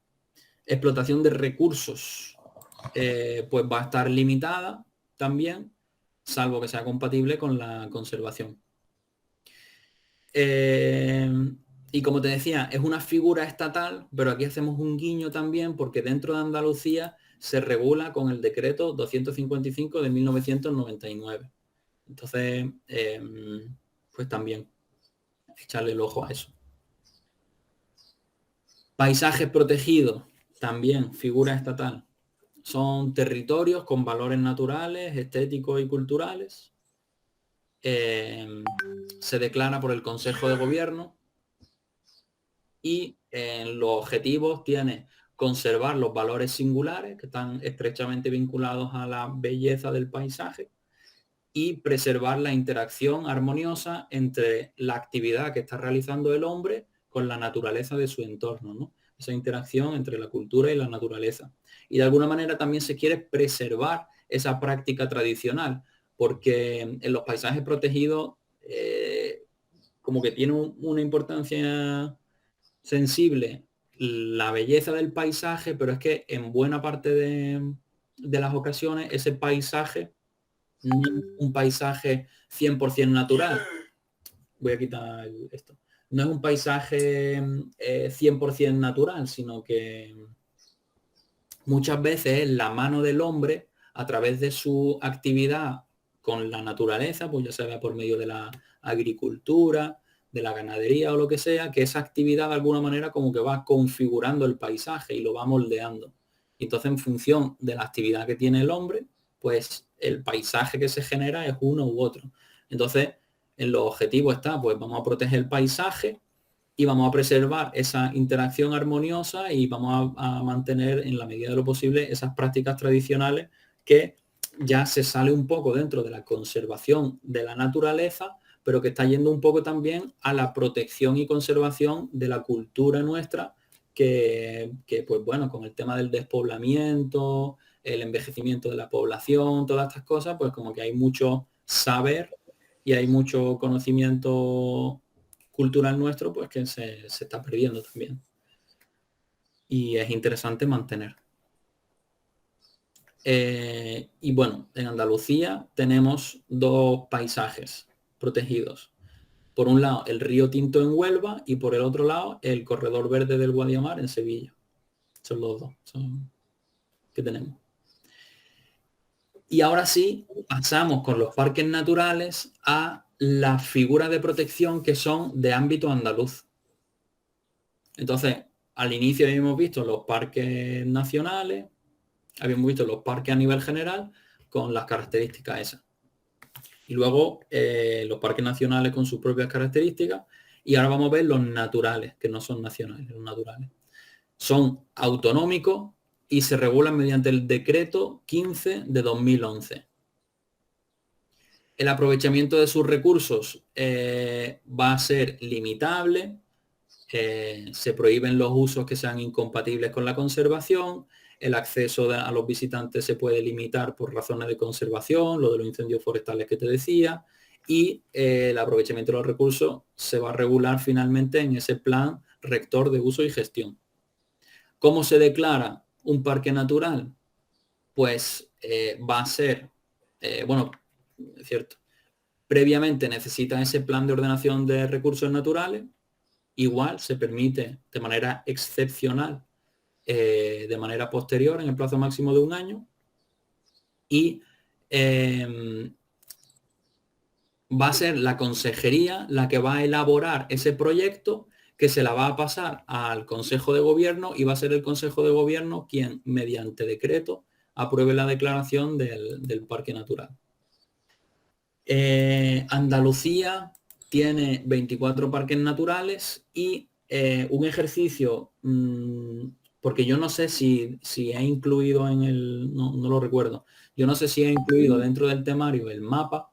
Explotación de recursos, pues va a estar limitada también, salvo que sea compatible con la conservación. Y como te decía, es una figura estatal, pero aquí hacemos un guiño también porque dentro de Andalucía se regula con el decreto 255 de 1999. Entonces, pues también echarle el ojo a eso. Paisajes protegidos, también figura estatal. Son territorios con valores naturales, estéticos y culturales. Se declara por el Consejo de Gobierno y en los objetivos tiene conservar los valores singulares que están estrechamente vinculados a la belleza del paisaje y preservar la interacción armoniosa entre la actividad que está realizando el hombre con la naturaleza de su entorno, ¿no? Esa interacción entre la cultura y la naturaleza. Y de alguna manera también se quiere preservar esa práctica tradicional, porque en los paisajes protegidos como que tiene una importancia sensible la belleza del paisaje, pero es que en buena parte de las ocasiones ese paisaje no es un paisaje 100% natural. Voy a quitar esto. No es un paisaje 100% natural, sino que muchas veces es la mano del hombre a través de su actividad con la naturaleza, pues ya sea por medio de la agricultura, de la ganadería o lo que sea, que esa actividad de alguna manera como que va configurando el paisaje y lo va moldeando. Entonces, en función de la actividad que tiene el hombre, pues el paisaje que se genera es uno u otro. Entonces, en los objetivos está, pues vamos a proteger el paisaje y vamos a preservar esa interacción armoniosa y vamos a mantener en la medida de lo posible esas prácticas tradicionales que ya se sale un poco dentro de la conservación de la naturaleza, pero que está yendo un poco también a la protección y conservación de la cultura nuestra, que pues bueno, con el tema del despoblamiento, el envejecimiento de la población, todas estas cosas, pues como que hay mucho saber y hay mucho conocimiento cultural nuestro, pues que se está perdiendo también. Y es interesante mantener. Y bueno, en Andalucía tenemos dos paisajes protegidos. Por un lado, el río Tinto en Huelva y por el otro lado, el corredor verde del Guadiamar en Sevilla. Son los dos que tenemos. Y ahora sí, pasamos con los parques naturales a las figuras de protección que son de ámbito andaluz. Entonces, al inicio habíamos visto los parques nacionales, habíamos visto los parques a nivel general con las características esas. Y luego los parques nacionales con sus propias características. Y ahora vamos a ver los naturales, que no son nacionales, los naturales. Son autonómicos y se regulan mediante el decreto 15 de 2011. El aprovechamiento de sus recursos va a ser limitable, se prohíben los usos que sean incompatibles con la conservación, el acceso a los visitantes se puede limitar por razones de conservación, lo de los incendios forestales que te decía, y el aprovechamiento de los recursos se va a regular finalmente en ese plan rector de uso y gestión. ¿Cómo se declara un parque natural? Pues va a ser, bueno, es cierto, previamente necesita ese plan de ordenación de recursos naturales, igual se permite de manera excepcional, de manera posterior, en el plazo máximo de un año, y va a ser la consejería la que va a elaborar ese proyecto, que se la va a pasar al Consejo de Gobierno y va a ser el Consejo de Gobierno quien, mediante decreto, apruebe la declaración del parque natural. Andalucía tiene 24 parques naturales y un ejercicio, porque yo no sé si he incluido en el, no lo recuerdo, yo no sé si he incluido dentro del temario el mapa,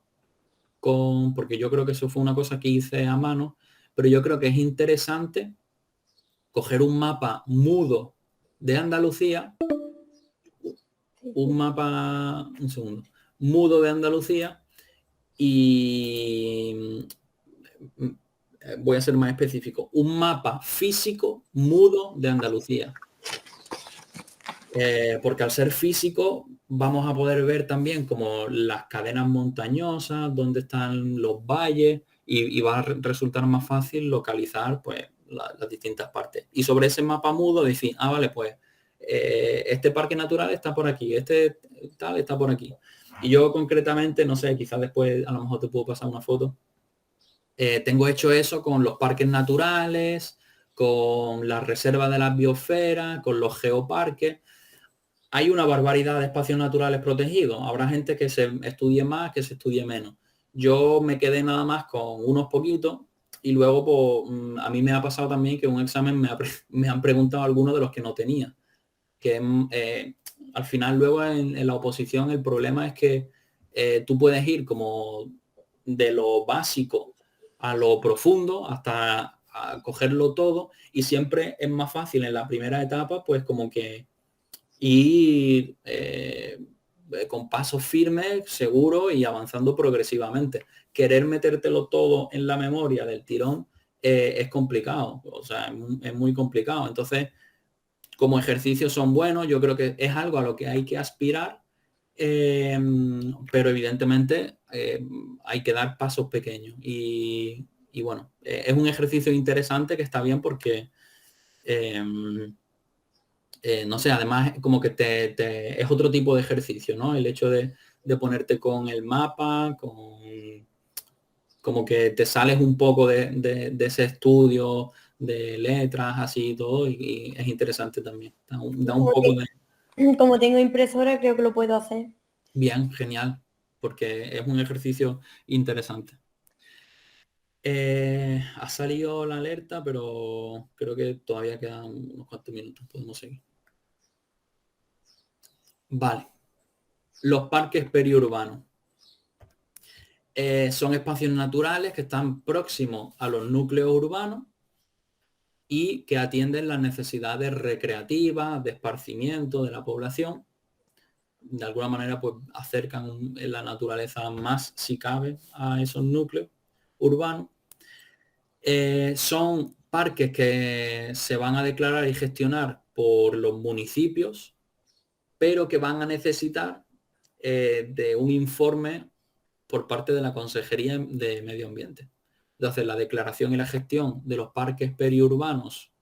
porque yo creo que eso fue una cosa que hice a mano, pero yo creo que es interesante coger un mapa mudo de Andalucía, un mapa, un segundo, mudo de Andalucía, y voy a ser más específico, un mapa físico mudo de Andalucía. Porque al ser físico vamos a poder ver también como las cadenas montañosas, dónde están los valles, y va a resultar más fácil localizar pues las distintas partes. Y sobre ese mapa mudo decir, vale, pues este parque natural está por aquí, este tal está por aquí. Y yo concretamente, no sé, quizás después a lo mejor te puedo pasar una foto. Tengo hecho eso con los parques naturales, con la reserva de las biosferas, con los geoparques. Hay una barbaridad de espacios naturales protegidos. Habrá gente que se estudie más, que se estudie menos. Yo me quedé nada más con unos poquitos y luego pues, a mí me ha pasado también que un examen me han preguntado algunos de los que no tenía. Que al final luego en la oposición el problema es que tú puedes ir como de lo básico a lo profundo hasta a cogerlo todo, y siempre es más fácil en la primera etapa pues como que ir con pasos firmes, seguros y avanzando progresivamente. Querer metértelo todo en la memoria del tirón es complicado, o sea, es muy complicado. Entonces, como ejercicios son buenos, yo creo que es algo a lo que hay que aspirar, pero evidentemente hay que dar pasos pequeños. Y bueno, es un ejercicio interesante que está bien porque no sé, además como que es otro tipo de ejercicio, ¿no? El hecho de ponerte con el mapa, como que te sales un poco de ese estudio de letras, así y todo, y es interesante también. Da un poco de... Como tengo impresora, creo que lo puedo hacer. Bien, genial, porque es un ejercicio interesante. Ha salido la alerta, pero creo que todavía quedan unos cuantos minutos, podemos seguir. Vale. Los parques periurbanos. Son espacios naturales que están próximos a los núcleos urbanos y que atienden las necesidades recreativas, de esparcimiento de la población. De alguna manera, pues acercan la naturaleza más, si cabe, a esos núcleos urbanos. Son parques que se van a declarar y gestionar por los municipios, pero que van a necesitar de un informe por parte de la Consejería de Medio Ambiente. Entonces, la declaración y la gestión de los parques periurbanos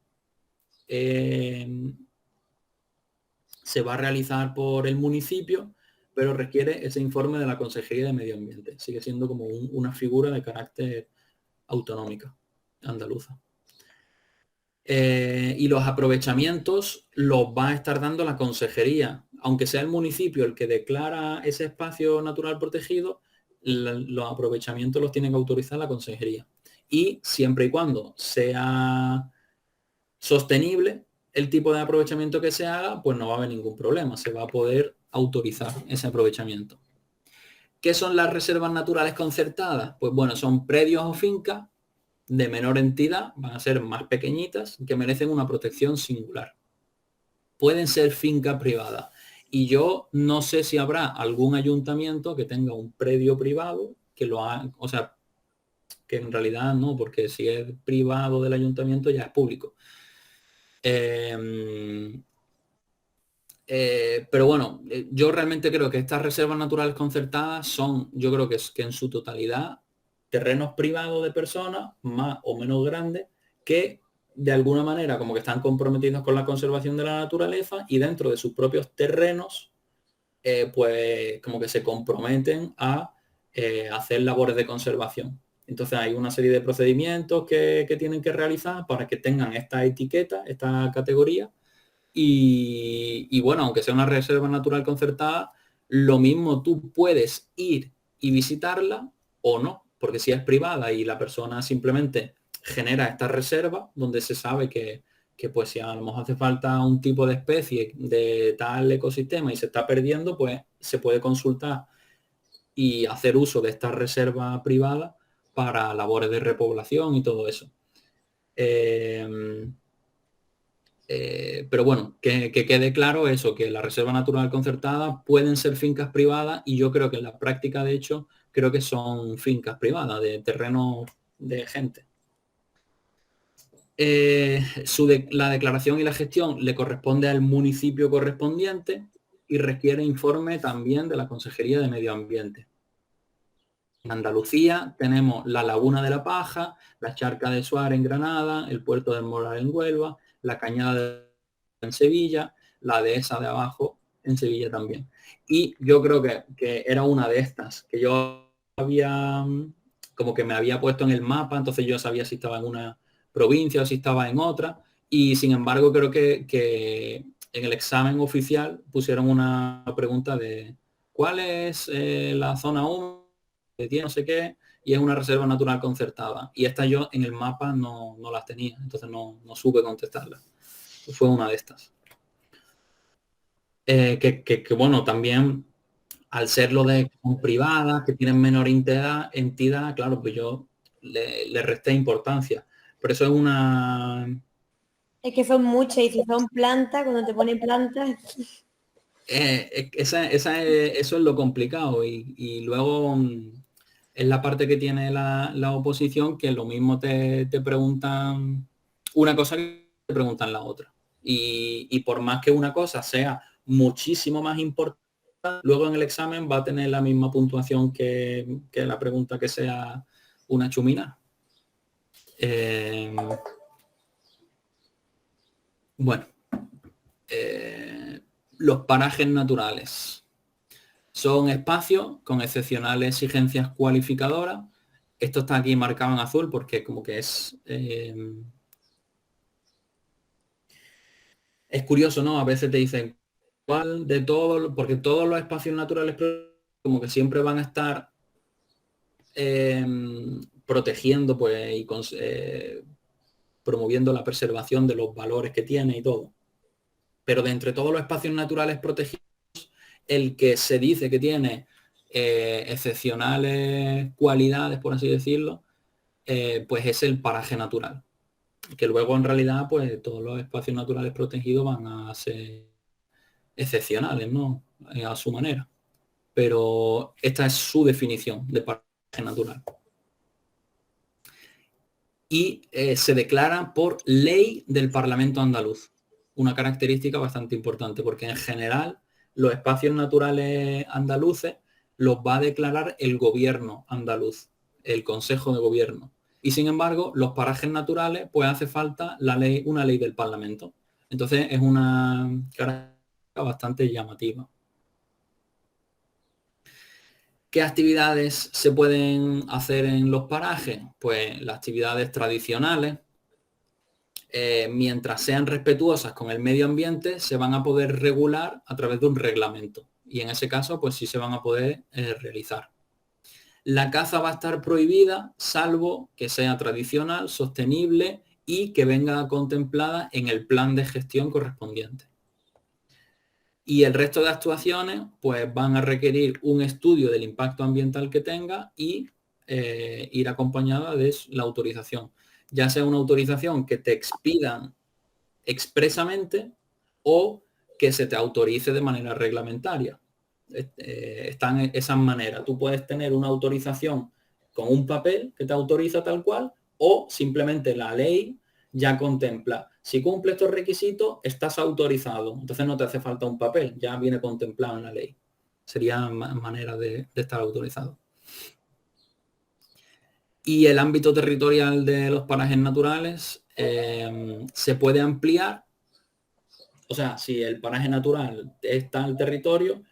se va a realizar por el municipio, pero requiere ese informe de la Consejería de Medio Ambiente. Sigue siendo como una figura de carácter autonómica andaluza. Y los aprovechamientos los va a estar dando la consejería. Aunque sea el municipio el que declara ese espacio natural protegido, los aprovechamientos los tiene que autorizar la consejería. Y siempre y cuando sea sostenible el tipo de aprovechamiento que se haga, pues no va a haber ningún problema. Se va a poder autorizar ese aprovechamiento. ¿Qué son las reservas naturales concertadas? Pues bueno, son predios o fincas de menor entidad, van a ser más pequeñitas, que merecen una protección singular. Pueden ser fincas privadas. Y yo no sé si habrá algún ayuntamiento que tenga un predio privado que lo haga, o sea, que en realidad no, porque si es privado del ayuntamiento ya es público. Pero bueno, yo realmente creo que estas reservas naturales concertadas son, yo creo que, es, que en su totalidad, terrenos privados de personas, más o menos grandes, que de alguna manera como que están comprometidos con la conservación de la naturaleza y dentro de sus propios terrenos, pues como que se comprometen a hacer labores de conservación. Entonces hay una serie de procedimientos que tienen que realizar para que tengan esta etiqueta, esta categoría. Y bueno, aunque sea una reserva natural concertada, lo mismo tú puedes ir y visitarla o no, porque si es privada y la persona simplemente genera esta reserva donde se sabe que pues si a lo mejor hace falta un tipo de especie de tal ecosistema y se está perdiendo, pues se puede consultar y hacer uso de esta reserva privada para labores de repoblación y todo eso. Pero bueno, que quede claro eso, que la reserva natural concertada pueden ser fincas privadas y yo creo que en la práctica, de hecho, creo que son fincas privadas, de terreno de gente. La declaración y la gestión le corresponde al municipio correspondiente y requiere informe también de la Consejería de Medio Ambiente. En Andalucía tenemos la Laguna de la Paja, la Charca de Suárez en Granada, el Puerto del Moral en Huelva, la Cañada de en Sevilla, la dehesa de abajo en Sevilla también. Y yo creo que era una de estas, que yo había, como que me había puesto en el mapa, entonces yo sabía si estaba en una provincia o si estaba en otra, y sin embargo creo que en el examen oficial pusieron una pregunta de ¿cuál es la zona 1 que tiene no sé qué? Y es una reserva natural concertada. Y esta yo en el mapa no las tenía, entonces no supe contestarla. Fue una de estas. Bueno, también al ser lo de privadas, que tienen menor entidad, claro, pues yo le resté importancia. Pero eso es una... Es que son muchas y si son plantas, cuando te ponen plantas, eso es lo complicado y luego es la parte que tiene la oposición que lo mismo te preguntan una cosa que te preguntan la otra. Y por más que una cosa sea muchísimo más importante, luego en el examen va a tener la misma puntuación que la pregunta que sea una chumina. Bueno, los parajes naturales. Son espacios con excepcionales exigencias cualificadoras. Esto está aquí marcado en azul porque como que es curioso, ¿no? A veces te dicen cuál de todo, porque todos los espacios naturales como que siempre van a estar protegiendo pues, y promoviendo la preservación de los valores que tiene y todo. Pero de entre todos los espacios naturales protegidos, el que se dice que tiene excepcionales cualidades, por así decirlo, pues es el paraje natural. Que luego en realidad pues todos los espacios naturales protegidos van a ser excepcionales, ¿no? A su manera. Pero esta es su definición de paraje natural. Y se declara por ley del Parlamento andaluz. Una característica bastante importante, porque en general los espacios naturales andaluces los va a declarar el gobierno andaluz, el Consejo de Gobierno. Y sin embargo, los parajes naturales, pues hace falta una ley del Parlamento. Entonces es una característica bastante llamativa. ¿Qué actividades se pueden hacer en los parajes? Pues las actividades tradicionales, mientras sean respetuosas con el medio ambiente, se van a poder regular a través de un reglamento. Y en ese caso, pues sí se van a poder realizar. La caza va a estar prohibida, salvo que sea tradicional, sostenible y que venga contemplada en el plan de gestión correspondiente. Y el resto de actuaciones pues van a requerir un estudio del impacto ambiental que tenga y ir acompañada de la autorización. Ya sea una autorización que te expidan expresamente o que se te autorice de manera reglamentaria. Están esas maneras. Tú puedes tener una autorización con un papel que te autoriza tal cual o simplemente la ley ya contempla. Si cumple estos requisitos, estás autorizado. Entonces no te hace falta un papel, ya viene contemplado en la ley. Sería manera de estar autorizado. Y el ámbito territorial de los parajes naturales se puede ampliar. O sea, si el paraje natural está en el territorio,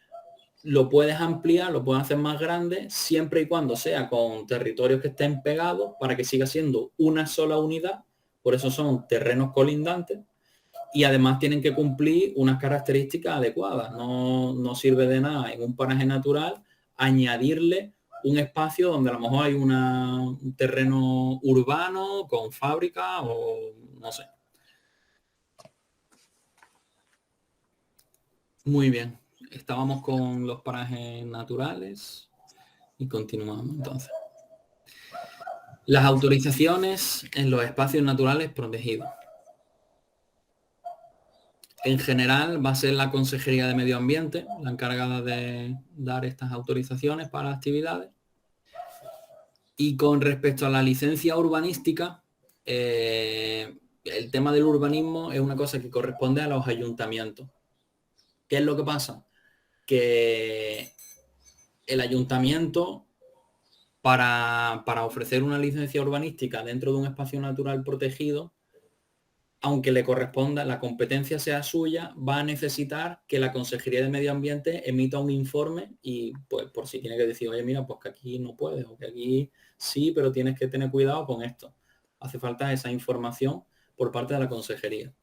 lo puedes ampliar, lo puedes hacer más grande, siempre y cuando sea con territorios que estén pegados para que siga siendo una sola unidad. Por eso son terrenos colindantes y además tienen que cumplir unas características adecuadas. No sirve de nada en un paraje natural añadirle un espacio donde a lo mejor hay un terreno urbano con fábrica o no sé. Muy bien. Estábamos con los parajes naturales y continuamos entonces. Las autorizaciones en los espacios naturales protegidos. En general va a ser la Consejería de Medio Ambiente la encargada de dar estas autorizaciones para actividades. Y con respecto a la licencia urbanística, el tema del urbanismo es una cosa que corresponde a los ayuntamientos. ¿Qué es lo que pasa? Que el ayuntamiento, para ofrecer una licencia urbanística dentro de un espacio natural protegido, aunque le corresponda, la competencia sea suya, va a necesitar que la Consejería de Medio Ambiente emita un informe y pues por si tiene que decir, oye, mira, pues que aquí no puedes o que aquí sí, pero tienes que tener cuidado con esto. Hace falta esa información por parte de la Consejería.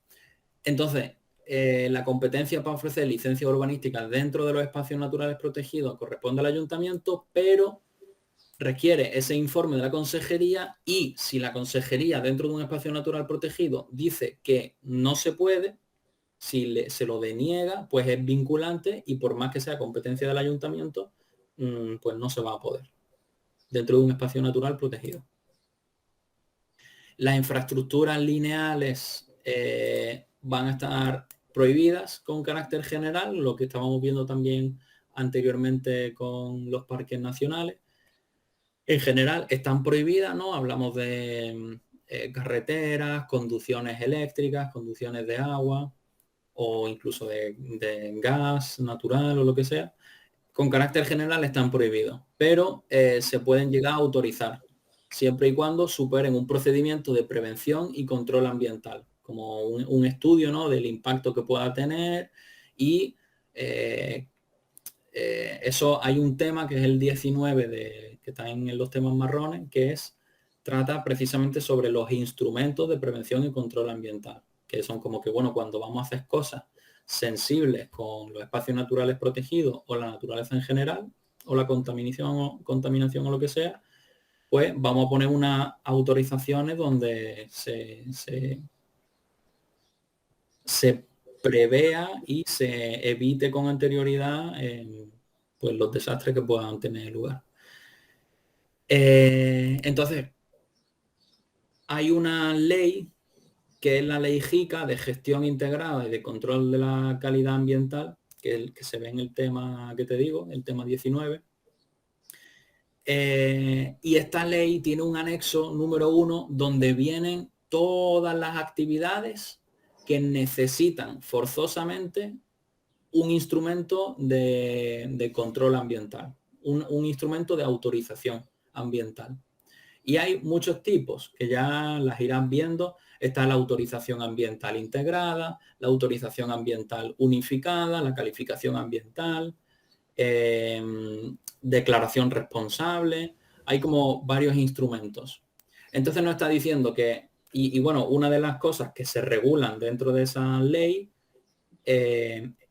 Entonces, la competencia para ofrecer licencias urbanísticas dentro de los espacios naturales protegidos corresponde al ayuntamiento, pero requiere ese informe de la consejería y si la consejería dentro de un espacio natural protegido dice que no se puede, si se lo deniega, pues es vinculante y por más que sea competencia del ayuntamiento, pues no se va a poder dentro de un espacio natural protegido. Las infraestructuras lineales van a estar prohibidas con carácter general, lo que estábamos viendo también anteriormente con los parques nacionales. En general están prohibidas, ¿no? Hablamos de carreteras, conducciones eléctricas, conducciones de agua o incluso de gas natural o lo que sea. Con carácter general están prohibidos, pero se pueden llegar a autorizar siempre y cuando superen un procedimiento de prevención y control ambiental, como un estudio, ¿no? Del impacto que pueda tener y eso hay un tema que es el 19 que está en los temas marrones, que trata precisamente sobre los instrumentos de prevención y control ambiental, que son como que, bueno, cuando vamos a hacer cosas sensibles con los espacios naturales protegidos o la naturaleza en general, o la contaminación o lo que sea, pues vamos a poner unas autorizaciones donde se prevea y se evite con anterioridad pues los desastres que puedan tener lugar. Entonces, hay una ley que es la ley JICA de gestión integrada y de control de la calidad ambiental, que se ve en el tema que te digo, el tema 19. Y esta ley tiene un anexo número 1 donde vienen todas las actividades que necesitan forzosamente un instrumento de control ambiental, un instrumento de autorización ambiental. Y hay muchos tipos que ya las irán viendo. Está la autorización ambiental integrada, la autorización ambiental unificada, la calificación ambiental, declaración responsable. Hay como varios instrumentos. Entonces nos está diciendo que, y bueno, una de las cosas que se regulan dentro de esa ley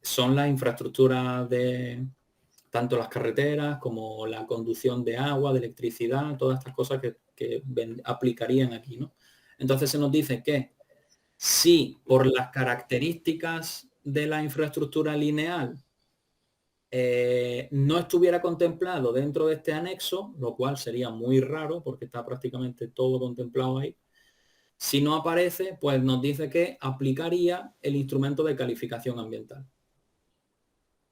son las infraestructuras de tanto las carreteras como la conducción de agua, de electricidad, todas estas cosas que aplicarían aquí, ¿no? Entonces se nos dice que si por las características de la infraestructura lineal no estuviera contemplado dentro de este anexo, lo cual sería muy raro porque está prácticamente todo contemplado ahí, si no aparece, pues nos dice que aplicaría el instrumento de calificación ambiental.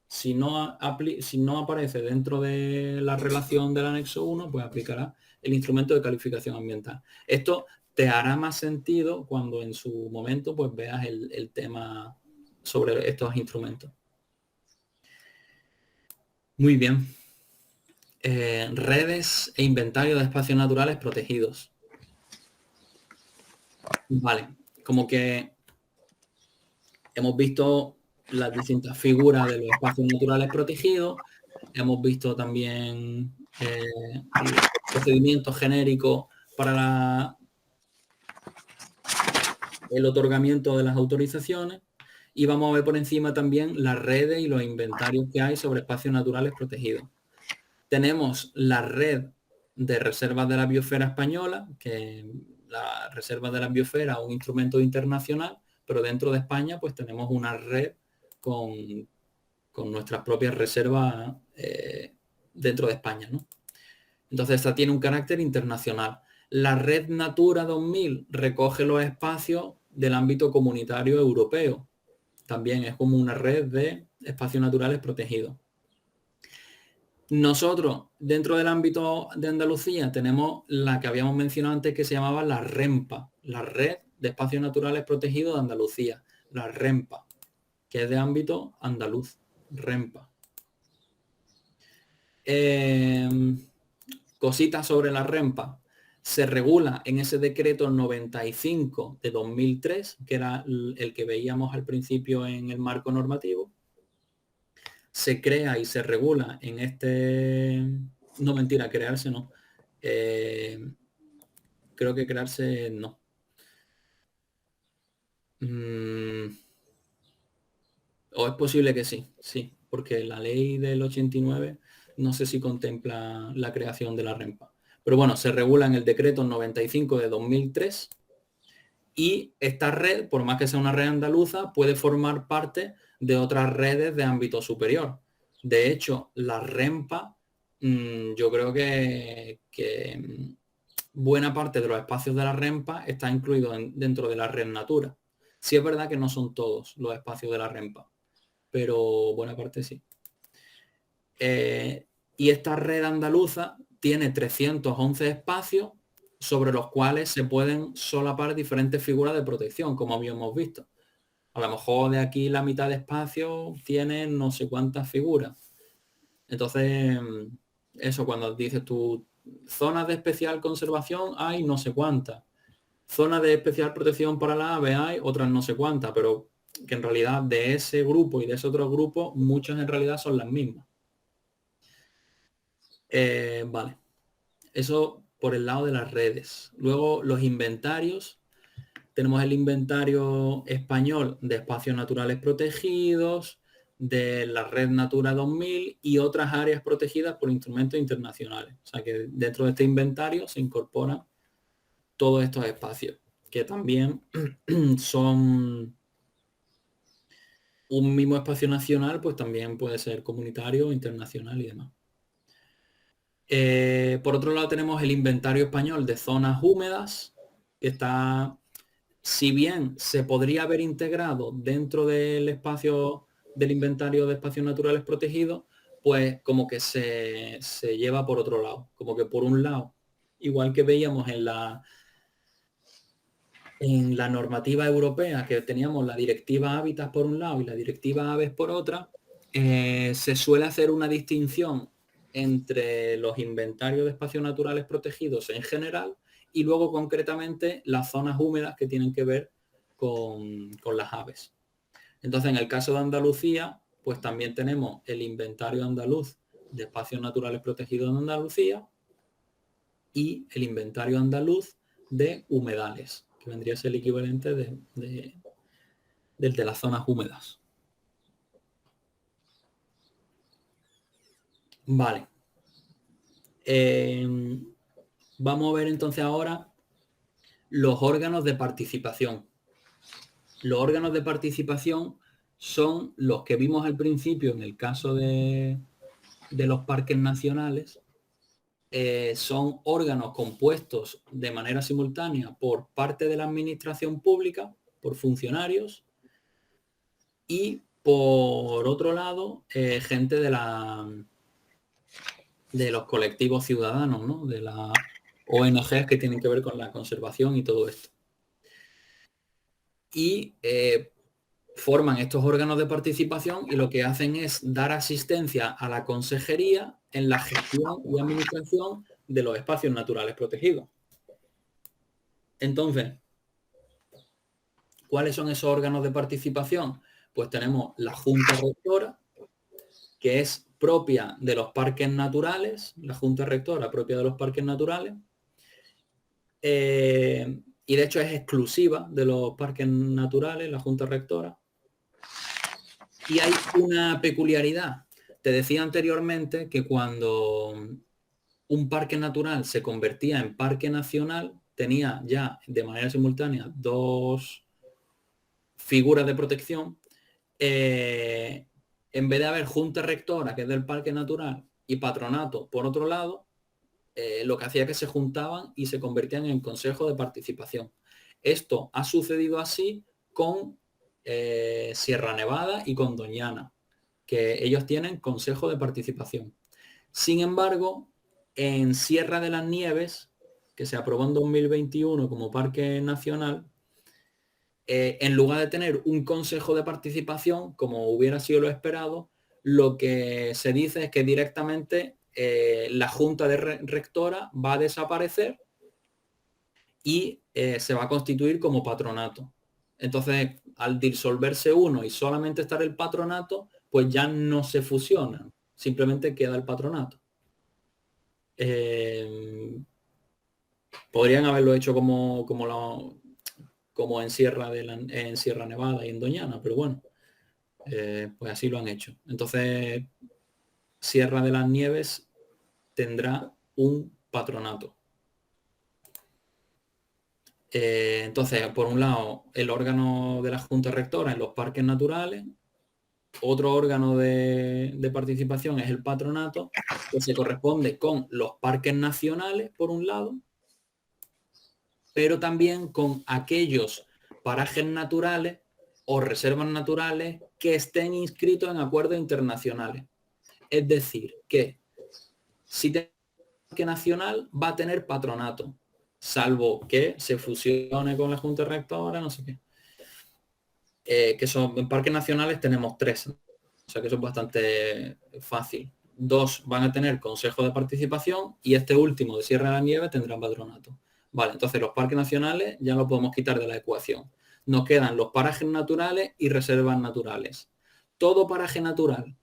Si no aparece dentro de la relación del anexo 1, pues aplicará el instrumento de calificación ambiental. Esto te hará más sentido cuando en su momento pues veas el tema sobre estos instrumentos. Muy bien. Redes e inventario de espacios naturales protegidos. Vale, como que hemos visto las distintas figuras de los espacios naturales protegidos, hemos visto también los procedimientos genéricos para el otorgamiento de las autorizaciones y vamos a ver por encima también las redes y los inventarios que hay sobre espacios naturales protegidos. Tenemos la red de reservas de la biosfera española, que la reserva de la biosfera es un instrumento internacional, pero dentro de España pues tenemos una red con nuestras propias reservas dentro de España, ¿no? Entonces esta tiene un carácter internacional. La red Natura 2000 recoge los espacios del ámbito comunitario europeo. También es como una red de espacios naturales protegidos. Nosotros, dentro del ámbito de Andalucía, tenemos la que habíamos mencionado antes que se llamaba la REMPA, la Red de Espacios Naturales Protegidos de Andalucía, la REMPA, que es de ámbito andaluz, REMPA. Cositas sobre la REMPA. Se regula en ese decreto 95 de 2003, que era el que veíamos al principio en el marco normativo. Se crea y se regula en este... No, mentira, crearse no. Creo que crearse no. O es posible que sí, porque la ley del 89 no sé si contempla la creación de la REMPA. Pero bueno, se regula en el decreto 95 de 2003 y esta red, por más que sea una red andaluza, puede formar parte de otras redes de ámbito superior. De hecho, la REMPA, yo creo que buena parte de los espacios de la REMPA está incluido dentro de la red Natura. Sí es verdad que no son todos los espacios de la REMPA, pero buena parte sí. Y esta red andaluza tiene 311 espacios sobre los cuales se pueden solapar diferentes figuras de protección, como habíamos visto. A lo mejor de aquí la mitad de espacio tiene no sé cuántas figuras. Entonces, eso cuando dices tú, zonas de especial conservación hay no sé cuántas. Zonas de especial protección para la ave hay otras no sé cuántas, pero que en realidad de ese grupo y de ese otro grupo, muchas en realidad son las mismas. Vale, eso por el lado de las redes. Luego los inventarios. Tenemos el inventario español de espacios naturales protegidos, de la red Natura 2000 y otras áreas protegidas por instrumentos internacionales. O sea que dentro de este inventario se incorporan todos estos espacios, que también son un mismo espacio nacional, pues también puede ser comunitario, internacional y demás. Por otro lado tenemos el inventario español de zonas húmedas, que está, si bien se podría haber integrado dentro del espacio del inventario de espacios naturales protegidos, pues como que se lleva por otro lado, como que por un lado, igual que veíamos en la normativa europea, que teníamos la directiva Hábitats por un lado y la directiva Aves por otra, se suele hacer una distinción entre los inventarios de espacios naturales protegidos en general y luego concretamente las zonas húmedas que tienen que ver con las aves. Entonces, en el caso de Andalucía, pues también tenemos el inventario andaluz de espacios naturales protegidos en Andalucía y el inventario andaluz de humedales, que vendría a ser el equivalente del de las zonas húmedas. Vale. Vamos a ver entonces ahora los órganos de participación. Los órganos de participación son los que vimos al principio en el caso de los parques nacionales. Son órganos compuestos de manera simultánea por parte de la administración pública, por funcionarios, y por otro lado, gente de los colectivos ciudadanos, ¿no? De las ONGs que tienen que ver con la conservación y todo esto. Y forman estos órganos de participación y lo que hacen es dar asistencia a la consejería en la gestión y administración de los espacios naturales protegidos. Entonces, ¿cuáles son esos órganos de participación? Pues tenemos la Junta Rectora, que es propia de los parques naturales, la Junta Rectora propia de los parques naturales, y de hecho es exclusiva de los parques naturales, la Junta Rectora. Y hay una peculiaridad. Te decía anteriormente que cuando un parque natural se convertía en parque nacional, tenía ya de manera simultánea dos figuras de protección. En vez de haber junta rectora, que es del parque natural, y patronato, por otro lado, lo que hacía que se juntaban y se convertían en consejo de participación. Esto ha sucedido así con Sierra Nevada y con Doñana, que ellos tienen consejo de participación. Sin embargo, en Sierra de las Nieves, que se aprobó en 2021 como parque nacional, en lugar de tener un consejo de participación, como hubiera sido lo esperado, lo que se dice es que directamente la junta de rectora va a desaparecer y se va a constituir como patronato. Entonces, al disolverse uno y solamente estar el patronato, pues ya no se fusionan, simplemente queda el patronato. Podrían haberlo hecho como en en Sierra Nevada y en Doñana, pero bueno, pues así lo han hecho. Entonces, Sierra de las Nieves tendrá un patronato. Entonces, por un lado, el órgano de la Junta Rectora en los parques naturales, otro órgano de participación es el patronato, que se corresponde con los parques nacionales, por un lado, pero también con aquellos parajes naturales o reservas naturales que estén inscritos en acuerdos internacionales. Es decir, que si tiene parque nacional va a tener patronato, salvo que se fusione con la Junta Rectora, no sé qué. Que son en parques nacionales tenemos 3, o sea que eso es bastante fácil. 2 van a tener consejo de participación y este último de Sierra de la Nieve tendrá patronato. Vale, entonces los parques nacionales ya lo podemos quitar de la ecuación. Nos quedan los parajes naturales y reservas naturales. Todo paraje natural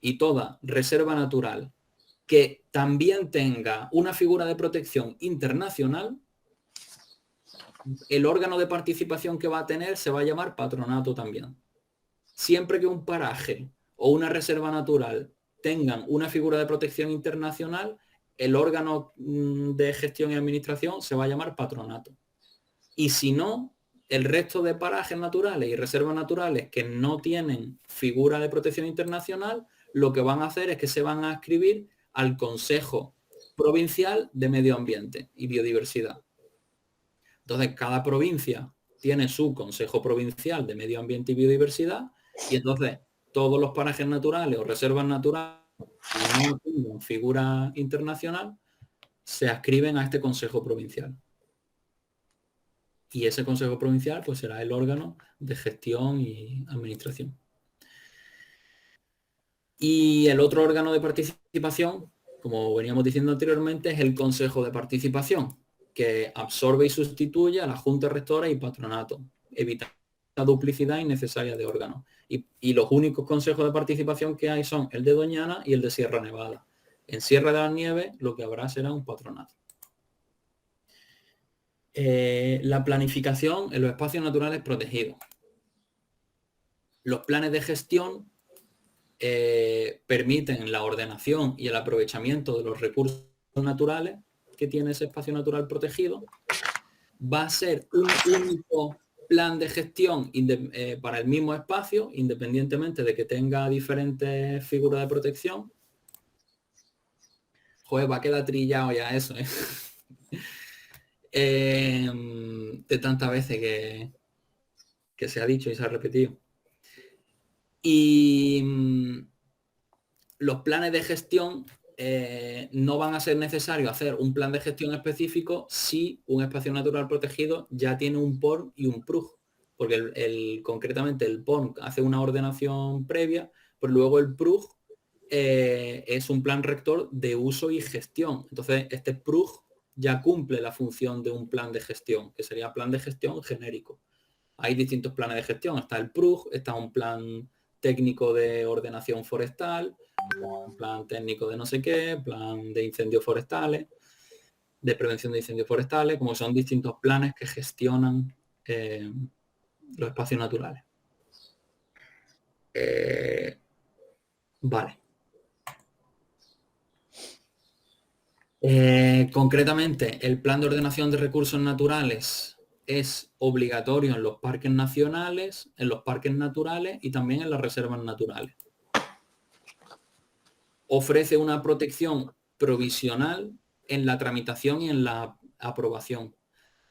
y toda reserva natural que también tenga una figura de protección internacional, el órgano de participación que va a tener se va a llamar patronato también. Siempre que un paraje o una reserva natural tengan una figura de protección internacional, el órgano de gestión y administración se va a llamar patronato. Y si no, el resto de parajes naturales y reservas naturales que no tienen figura de protección internacional, lo que van a hacer es que se van a adscribir al Consejo Provincial de Medio Ambiente y Biodiversidad. Entonces, cada provincia tiene su Consejo Provincial de Medio Ambiente y Biodiversidad y entonces todos los parajes naturales o reservas naturales que no tienen figura internacional se adscriben a este Consejo Provincial. Y ese Consejo Provincial pues será el órgano de gestión y administración. Y el otro órgano de participación, como veníamos diciendo anteriormente, es el Consejo de Participación, que absorbe y sustituye a la Junta Rectora y Patronato, evitando la duplicidad innecesaria de órganos. Y los únicos consejos de participación que hay son el de Doñana y el de Sierra Nevada. En Sierra de las Nieves lo que habrá será un patronato. La planificación en los espacios naturales protegidos. Los planes de gestión permiten la ordenación y el aprovechamiento de los recursos naturales que tiene ese espacio natural protegido. Va a ser un único plan de gestión para el mismo espacio, independientemente de que tenga diferentes figuras de protección. Joder, va a quedar trillado ya eso, ¿eh? De tantas veces que se ha dicho y se ha repetido. Y los planes de gestión no van a ser necesario hacer un plan de gestión específico si un espacio natural protegido ya tiene un PON y un PRUG, porque concretamente el PON hace una ordenación previa, pero luego el PRUG es un plan rector de uso y gestión. Entonces, este PRUG ya cumple la función de un plan de gestión, que sería plan de gestión genérico. Hay distintos planes de gestión. Está el PRUG, está un plan técnico de ordenación forestal, un plan técnico de no sé qué, plan de incendios forestales, de prevención de incendios forestales, como son distintos planes que gestionan los espacios naturales. Vale. Concretamente, el plan de ordenación de recursos naturales es obligatorio en los parques nacionales, en los parques naturales y también en las reservas naturales. Ofrece una protección provisional en la tramitación y en la aprobación.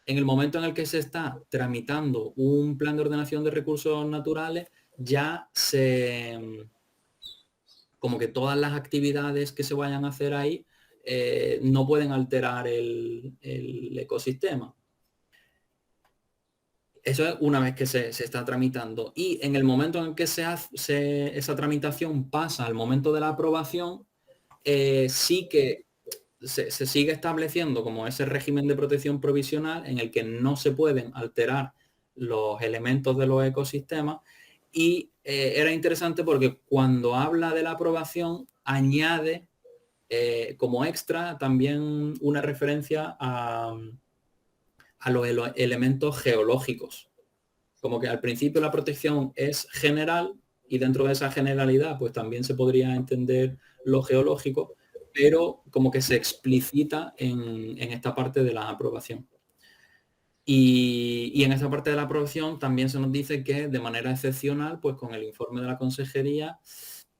En el momento en el que se está tramitando un plan de ordenación de recursos naturales, ya como que todas las actividades que se vayan a hacer ahí no pueden alterar el ecosistema. Eso es una vez que se está tramitando. Y en el momento en el que esa tramitación pasa al momento de la aprobación, sí que se sigue estableciendo como ese régimen de protección provisional en el que no se pueden alterar los elementos de los ecosistemas. Y era interesante porque cuando habla de la aprobación añade como extra también una referencia a los elementos geológicos. Como que al principio la protección es general y dentro de esa generalidad pues también se podría entender lo geológico, pero como que se explicita en esta parte de la aprobación. Y en esta parte de la aprobación también se nos dice que de manera excepcional, pues con el informe de la consejería,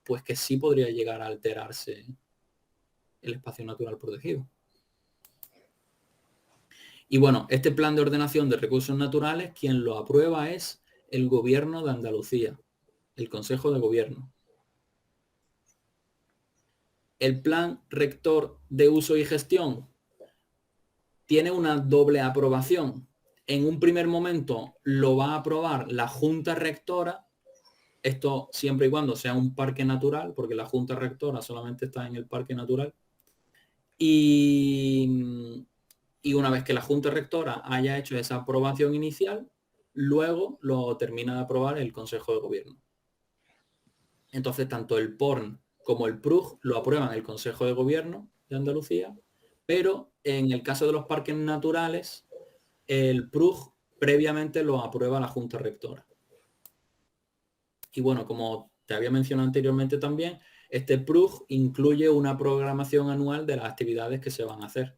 pues que sí podría llegar a alterarse el espacio natural protegido. Y bueno, este plan de ordenación de recursos naturales, quien lo aprueba es el Gobierno de Andalucía, el Consejo de Gobierno. El plan rector de uso y gestión tiene una doble aprobación. En un primer momento lo va a aprobar la Junta Rectora, esto siempre y cuando sea un parque natural, porque la Junta Rectora solamente está en el parque natural. Y una vez que la Junta Rectora haya hecho esa aprobación inicial, luego lo termina de aprobar el Consejo de Gobierno. Entonces, tanto el PORN como el PRUG lo aprueban el Consejo de Gobierno de Andalucía, pero en el caso de los parques naturales, el PRUG previamente lo aprueba la Junta Rectora. Y bueno, como te había mencionado anteriormente también, este PRUG incluye una programación anual de las actividades que se van a hacer.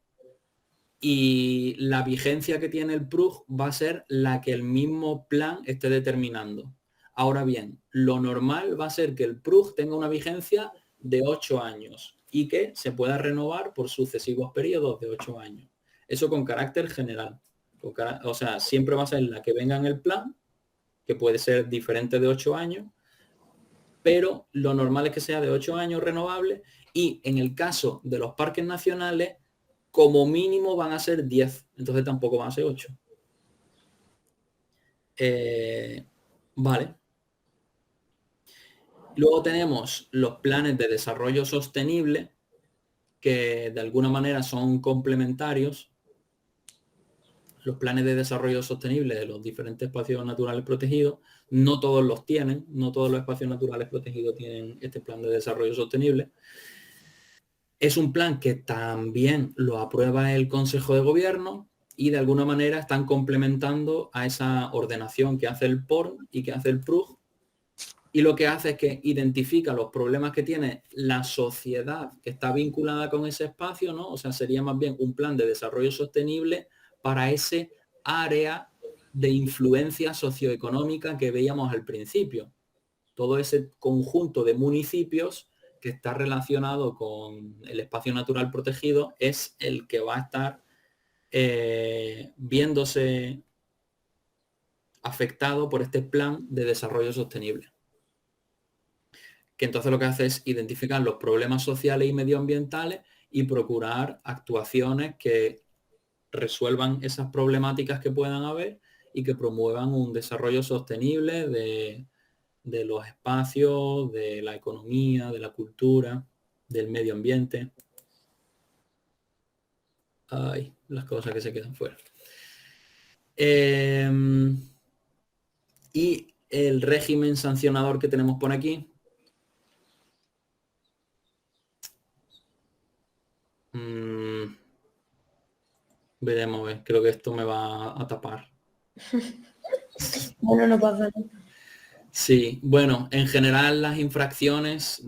Y la vigencia que tiene el PRUG va a ser la que el mismo plan esté determinando. Ahora bien, lo normal va a ser que el PRUG tenga una vigencia de 8 años y que se pueda renovar por sucesivos periodos de 8 años. Eso con carácter general. O sea, siempre va a ser la que venga en el plan, que puede ser diferente de 8 años, pero lo normal es que sea de 8 años renovable y en el caso de los parques nacionales, como mínimo van a ser 10, entonces tampoco van a ser 8. Vale. Luego tenemos los planes de desarrollo sostenible, que de alguna manera son complementarios. Los planes de desarrollo sostenible de los diferentes espacios naturales protegidos, no todos los tienen, no todos los espacios naturales protegidos tienen este plan de desarrollo sostenible. Es un plan que también lo aprueba el Consejo de Gobierno y de alguna manera están complementando a esa ordenación que hace el PORN y que hace el PRUG, y lo que hace es que identifica los problemas que tiene la sociedad que está vinculada con ese espacio, ¿no? O sea, sería más bien un plan de desarrollo sostenible para ese área de influencia socioeconómica que veíamos al principio. Todo ese conjunto de municipios que está relacionado con el espacio natural protegido es el que va a estar viéndose afectado por este plan de desarrollo sostenible, que entonces lo que hace es identificar los problemas sociales y medioambientales y procurar actuaciones que resuelvan esas problemáticas que puedan haber y que promuevan un desarrollo sostenible de los espacios, de la economía, de la cultura, del medio ambiente. Ay, las cosas que se quedan fuera. Y el régimen sancionador que tenemos por aquí. Veremos, creo que esto me va a tapar. Bueno, no pasa nada. Sí, bueno, en general las infracciones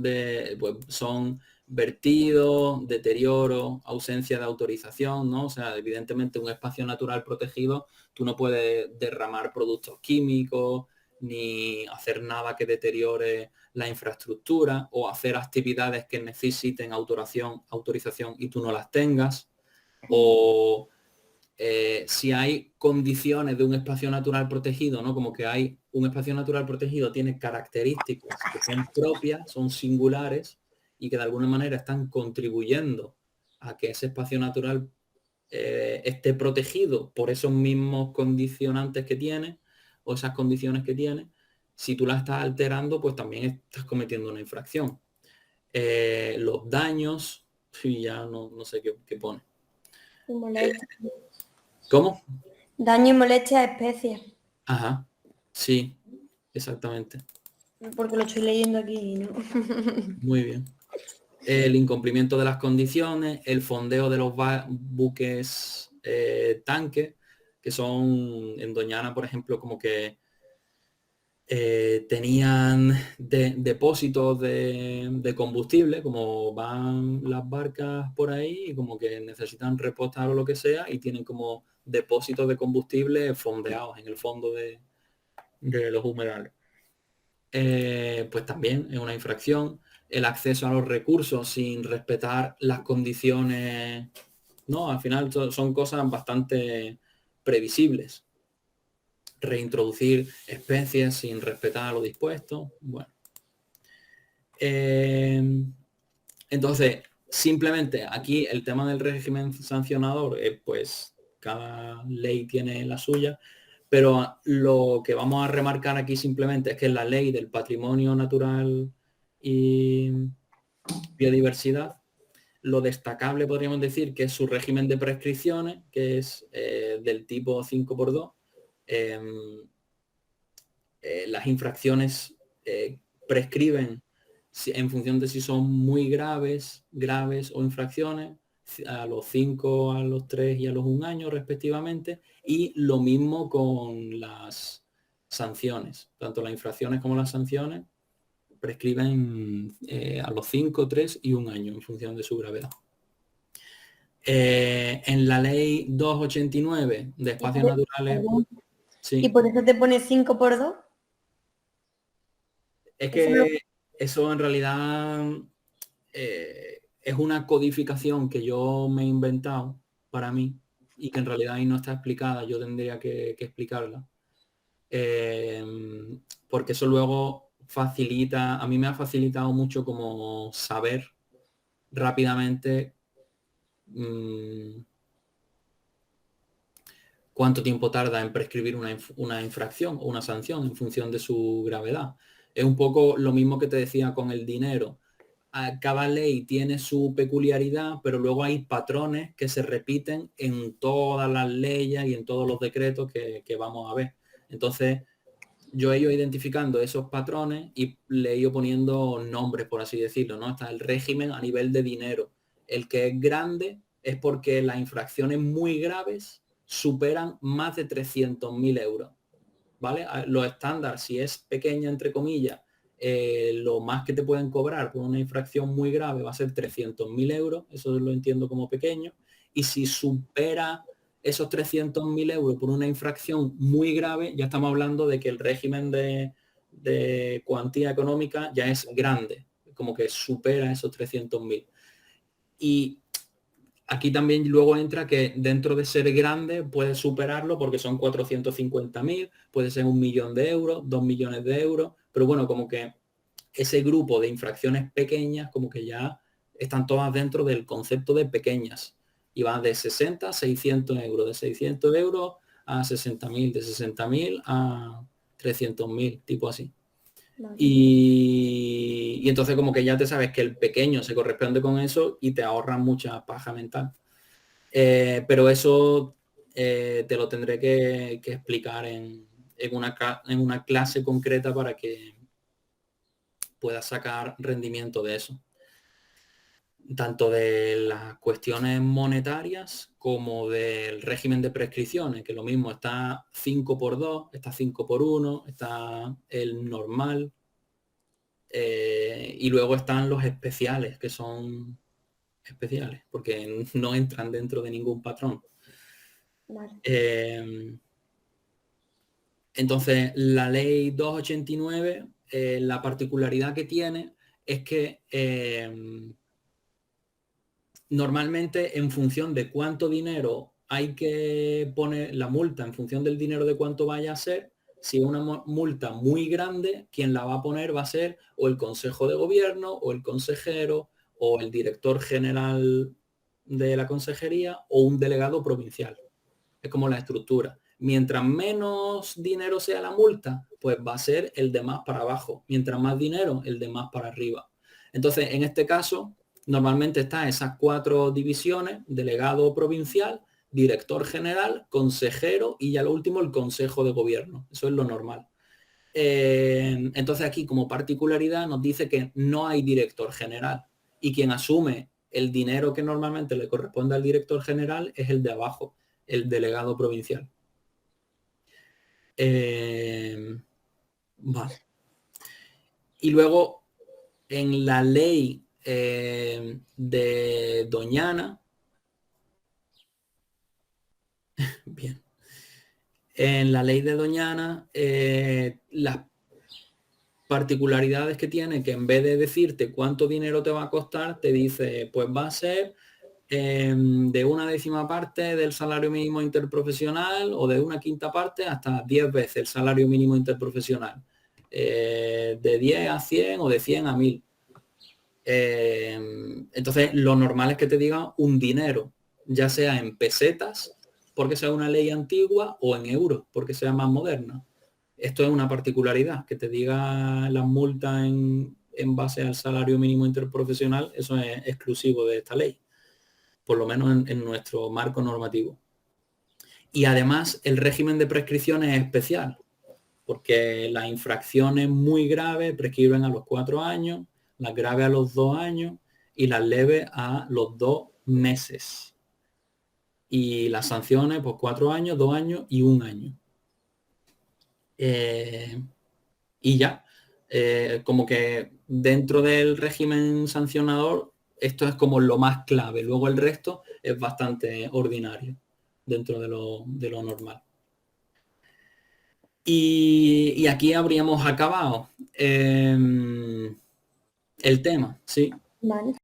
pues, son vertido, deterioro, ausencia de autorización, ¿no? O sea, evidentemente un espacio natural protegido, tú no puedes derramar productos químicos ni hacer nada que deteriore la infraestructura o hacer actividades que necesiten autorización y tú no las tengas. O si hay condiciones de un espacio natural protegido, ¿no? Como que hay un espacio natural protegido, tiene características que son propias, son singulares y que de alguna manera están contribuyendo a que ese espacio natural esté protegido por esos mismos condicionantes que tiene o esas condiciones que tiene. Si tú la estás alterando, pues también estás cometiendo una infracción. Los daños, sí, ya no sé qué pone. ¿Cómo? Daño y molestia a especies. Ajá, sí, exactamente. Porque lo estoy leyendo aquí, ¿no? Muy bien. El incumplimiento de las condiciones, el fondeo de los buques tanques, que son en Doñana, por ejemplo, como que tenían depósitos de combustible, como van las barcas por ahí y como que necesitan repostar o lo que sea y tienen como depósitos de combustible fondeados en el fondo de los humedales. Pues también es una infracción. El acceso a los recursos sin respetar las condiciones, ¿no? Al final son cosas bastante previsibles. Reintroducir especies sin respetar lo dispuesto. Bueno. Entonces, simplemente aquí el tema del régimen sancionador, pues cada ley tiene la suya, pero lo que vamos a remarcar aquí simplemente es que la ley del patrimonio natural y biodiversidad, lo destacable podríamos decir que es su régimen de prescripciones, que es del tipo 5x2. Las infracciones prescriben en función de si son muy graves o infracciones, a los 5, a los 3 y a los 1 año respectivamente, y lo mismo con las sanciones, tanto las infracciones como las sanciones prescriben a los 5, 3 y 1 año en función de su gravedad. En la ley 289 de espacios naturales, ¿Y sí, por eso te pone 5x2? es Eso no... que eso en realidad es una codificación que yo me he inventado para mí y que en realidad ahí no está explicada, yo tendría que explicarla. Eh, Porque eso luego facilita, a mí me ha facilitado mucho como saber rápidamente cuánto tiempo tarda en prescribir una infracción o una sanción en función de su gravedad. Es un poco lo mismo que te decía con el dinero. Cada ley tiene su peculiaridad, pero luego hay patrones que se repiten en todas las leyes y en todos los decretos que vamos a ver. Entonces, yo he ido identificando esos patrones y le he ido poniendo nombres, por así decirlo, ¿no? Está el régimen a nivel de dinero. El que es grande es porque las infracciones muy graves superan más de 300.000 euros, ¿vale? Los estándares, si es pequeña, entre comillas, lo más que te pueden cobrar por una infracción muy grave va a ser 300.000 euros, eso lo entiendo como pequeño, y si supera esos 300.000 euros por una infracción muy grave, ya estamos hablando de que el régimen de cuantía económica ya es grande, como que supera esos 300.000. Y aquí también luego entra que dentro de ser grande puedes superarlo porque son 450.000, puede ser 1.000.000 de euros, 2 millones de euros, pero bueno, como que ese grupo de infracciones pequeñas como que ya están todas dentro del concepto de pequeñas y van de 60 a 600 euros, de 600 euros a 60.000, de 60.000 a 300.000, tipo así. Vale. Y entonces como que ya te sabes que el pequeño se corresponde con eso y te ahorra mucha paja mental. Pero eso te lo tendré que explicar en una clase concreta para que puedas sacar rendimiento de eso. Tanto de las cuestiones monetarias como del régimen de prescripciones, que lo mismo está 5x2, está 5x1, está el normal, y luego están los especiales, que son especiales, porque no entran dentro de ningún patrón. Vale. Entonces, la ley 289, la particularidad que tiene es que normalmente en función de cuánto dinero hay que poner la multa, en función del dinero de cuánto vaya a ser, si es una multa muy grande, quien la va a poner va a ser o el Consejo de Gobierno, o el consejero, o el director general de la consejería, o un delegado provincial. Es como la estructura. Mientras menos dinero sea la multa, pues va a ser el de más para abajo. Mientras más dinero, el de más para arriba. Entonces, en este caso, normalmente están esas 4 divisiones: delegado provincial, director general, consejero y ya lo último, el consejo de gobierno. Eso es lo normal. Entonces aquí, como particularidad, nos dice que no hay director general y quien asume el dinero que normalmente le corresponde al director general es el de abajo, el delegado provincial. Vale. Y luego, en la ley de Doñana, bien, en la ley de Doñana, las particularidades que tiene, que en vez de decirte cuánto dinero te va a costar, te dice, pues va a ser de una décima parte del salario mínimo interprofesional o de una quinta parte hasta 10 veces el salario mínimo interprofesional. De 10 a 100 o de 100 a 1000. Entonces, lo normal es que te diga un dinero, ya sea en pesetas, porque sea una ley antigua, o en euros, porque sea más moderna. Esto es una particularidad, que te diga las multas en base al salario mínimo interprofesional, eso es exclusivo de esta ley, por lo menos en nuestro marco normativo. Y además el régimen de prescripción es especial, porque las infracciones muy graves prescriben a los 4 años, las graves a los 2 años y las leves a los 2 meses. Y las sanciones, pues 4 años, 2 años y 1 año. Y ya, como que dentro del régimen sancionador, esto es como lo más clave. Luego el resto es bastante ordinario dentro de lo normal. Y aquí habríamos acabado el tema, ¿sí? Vale.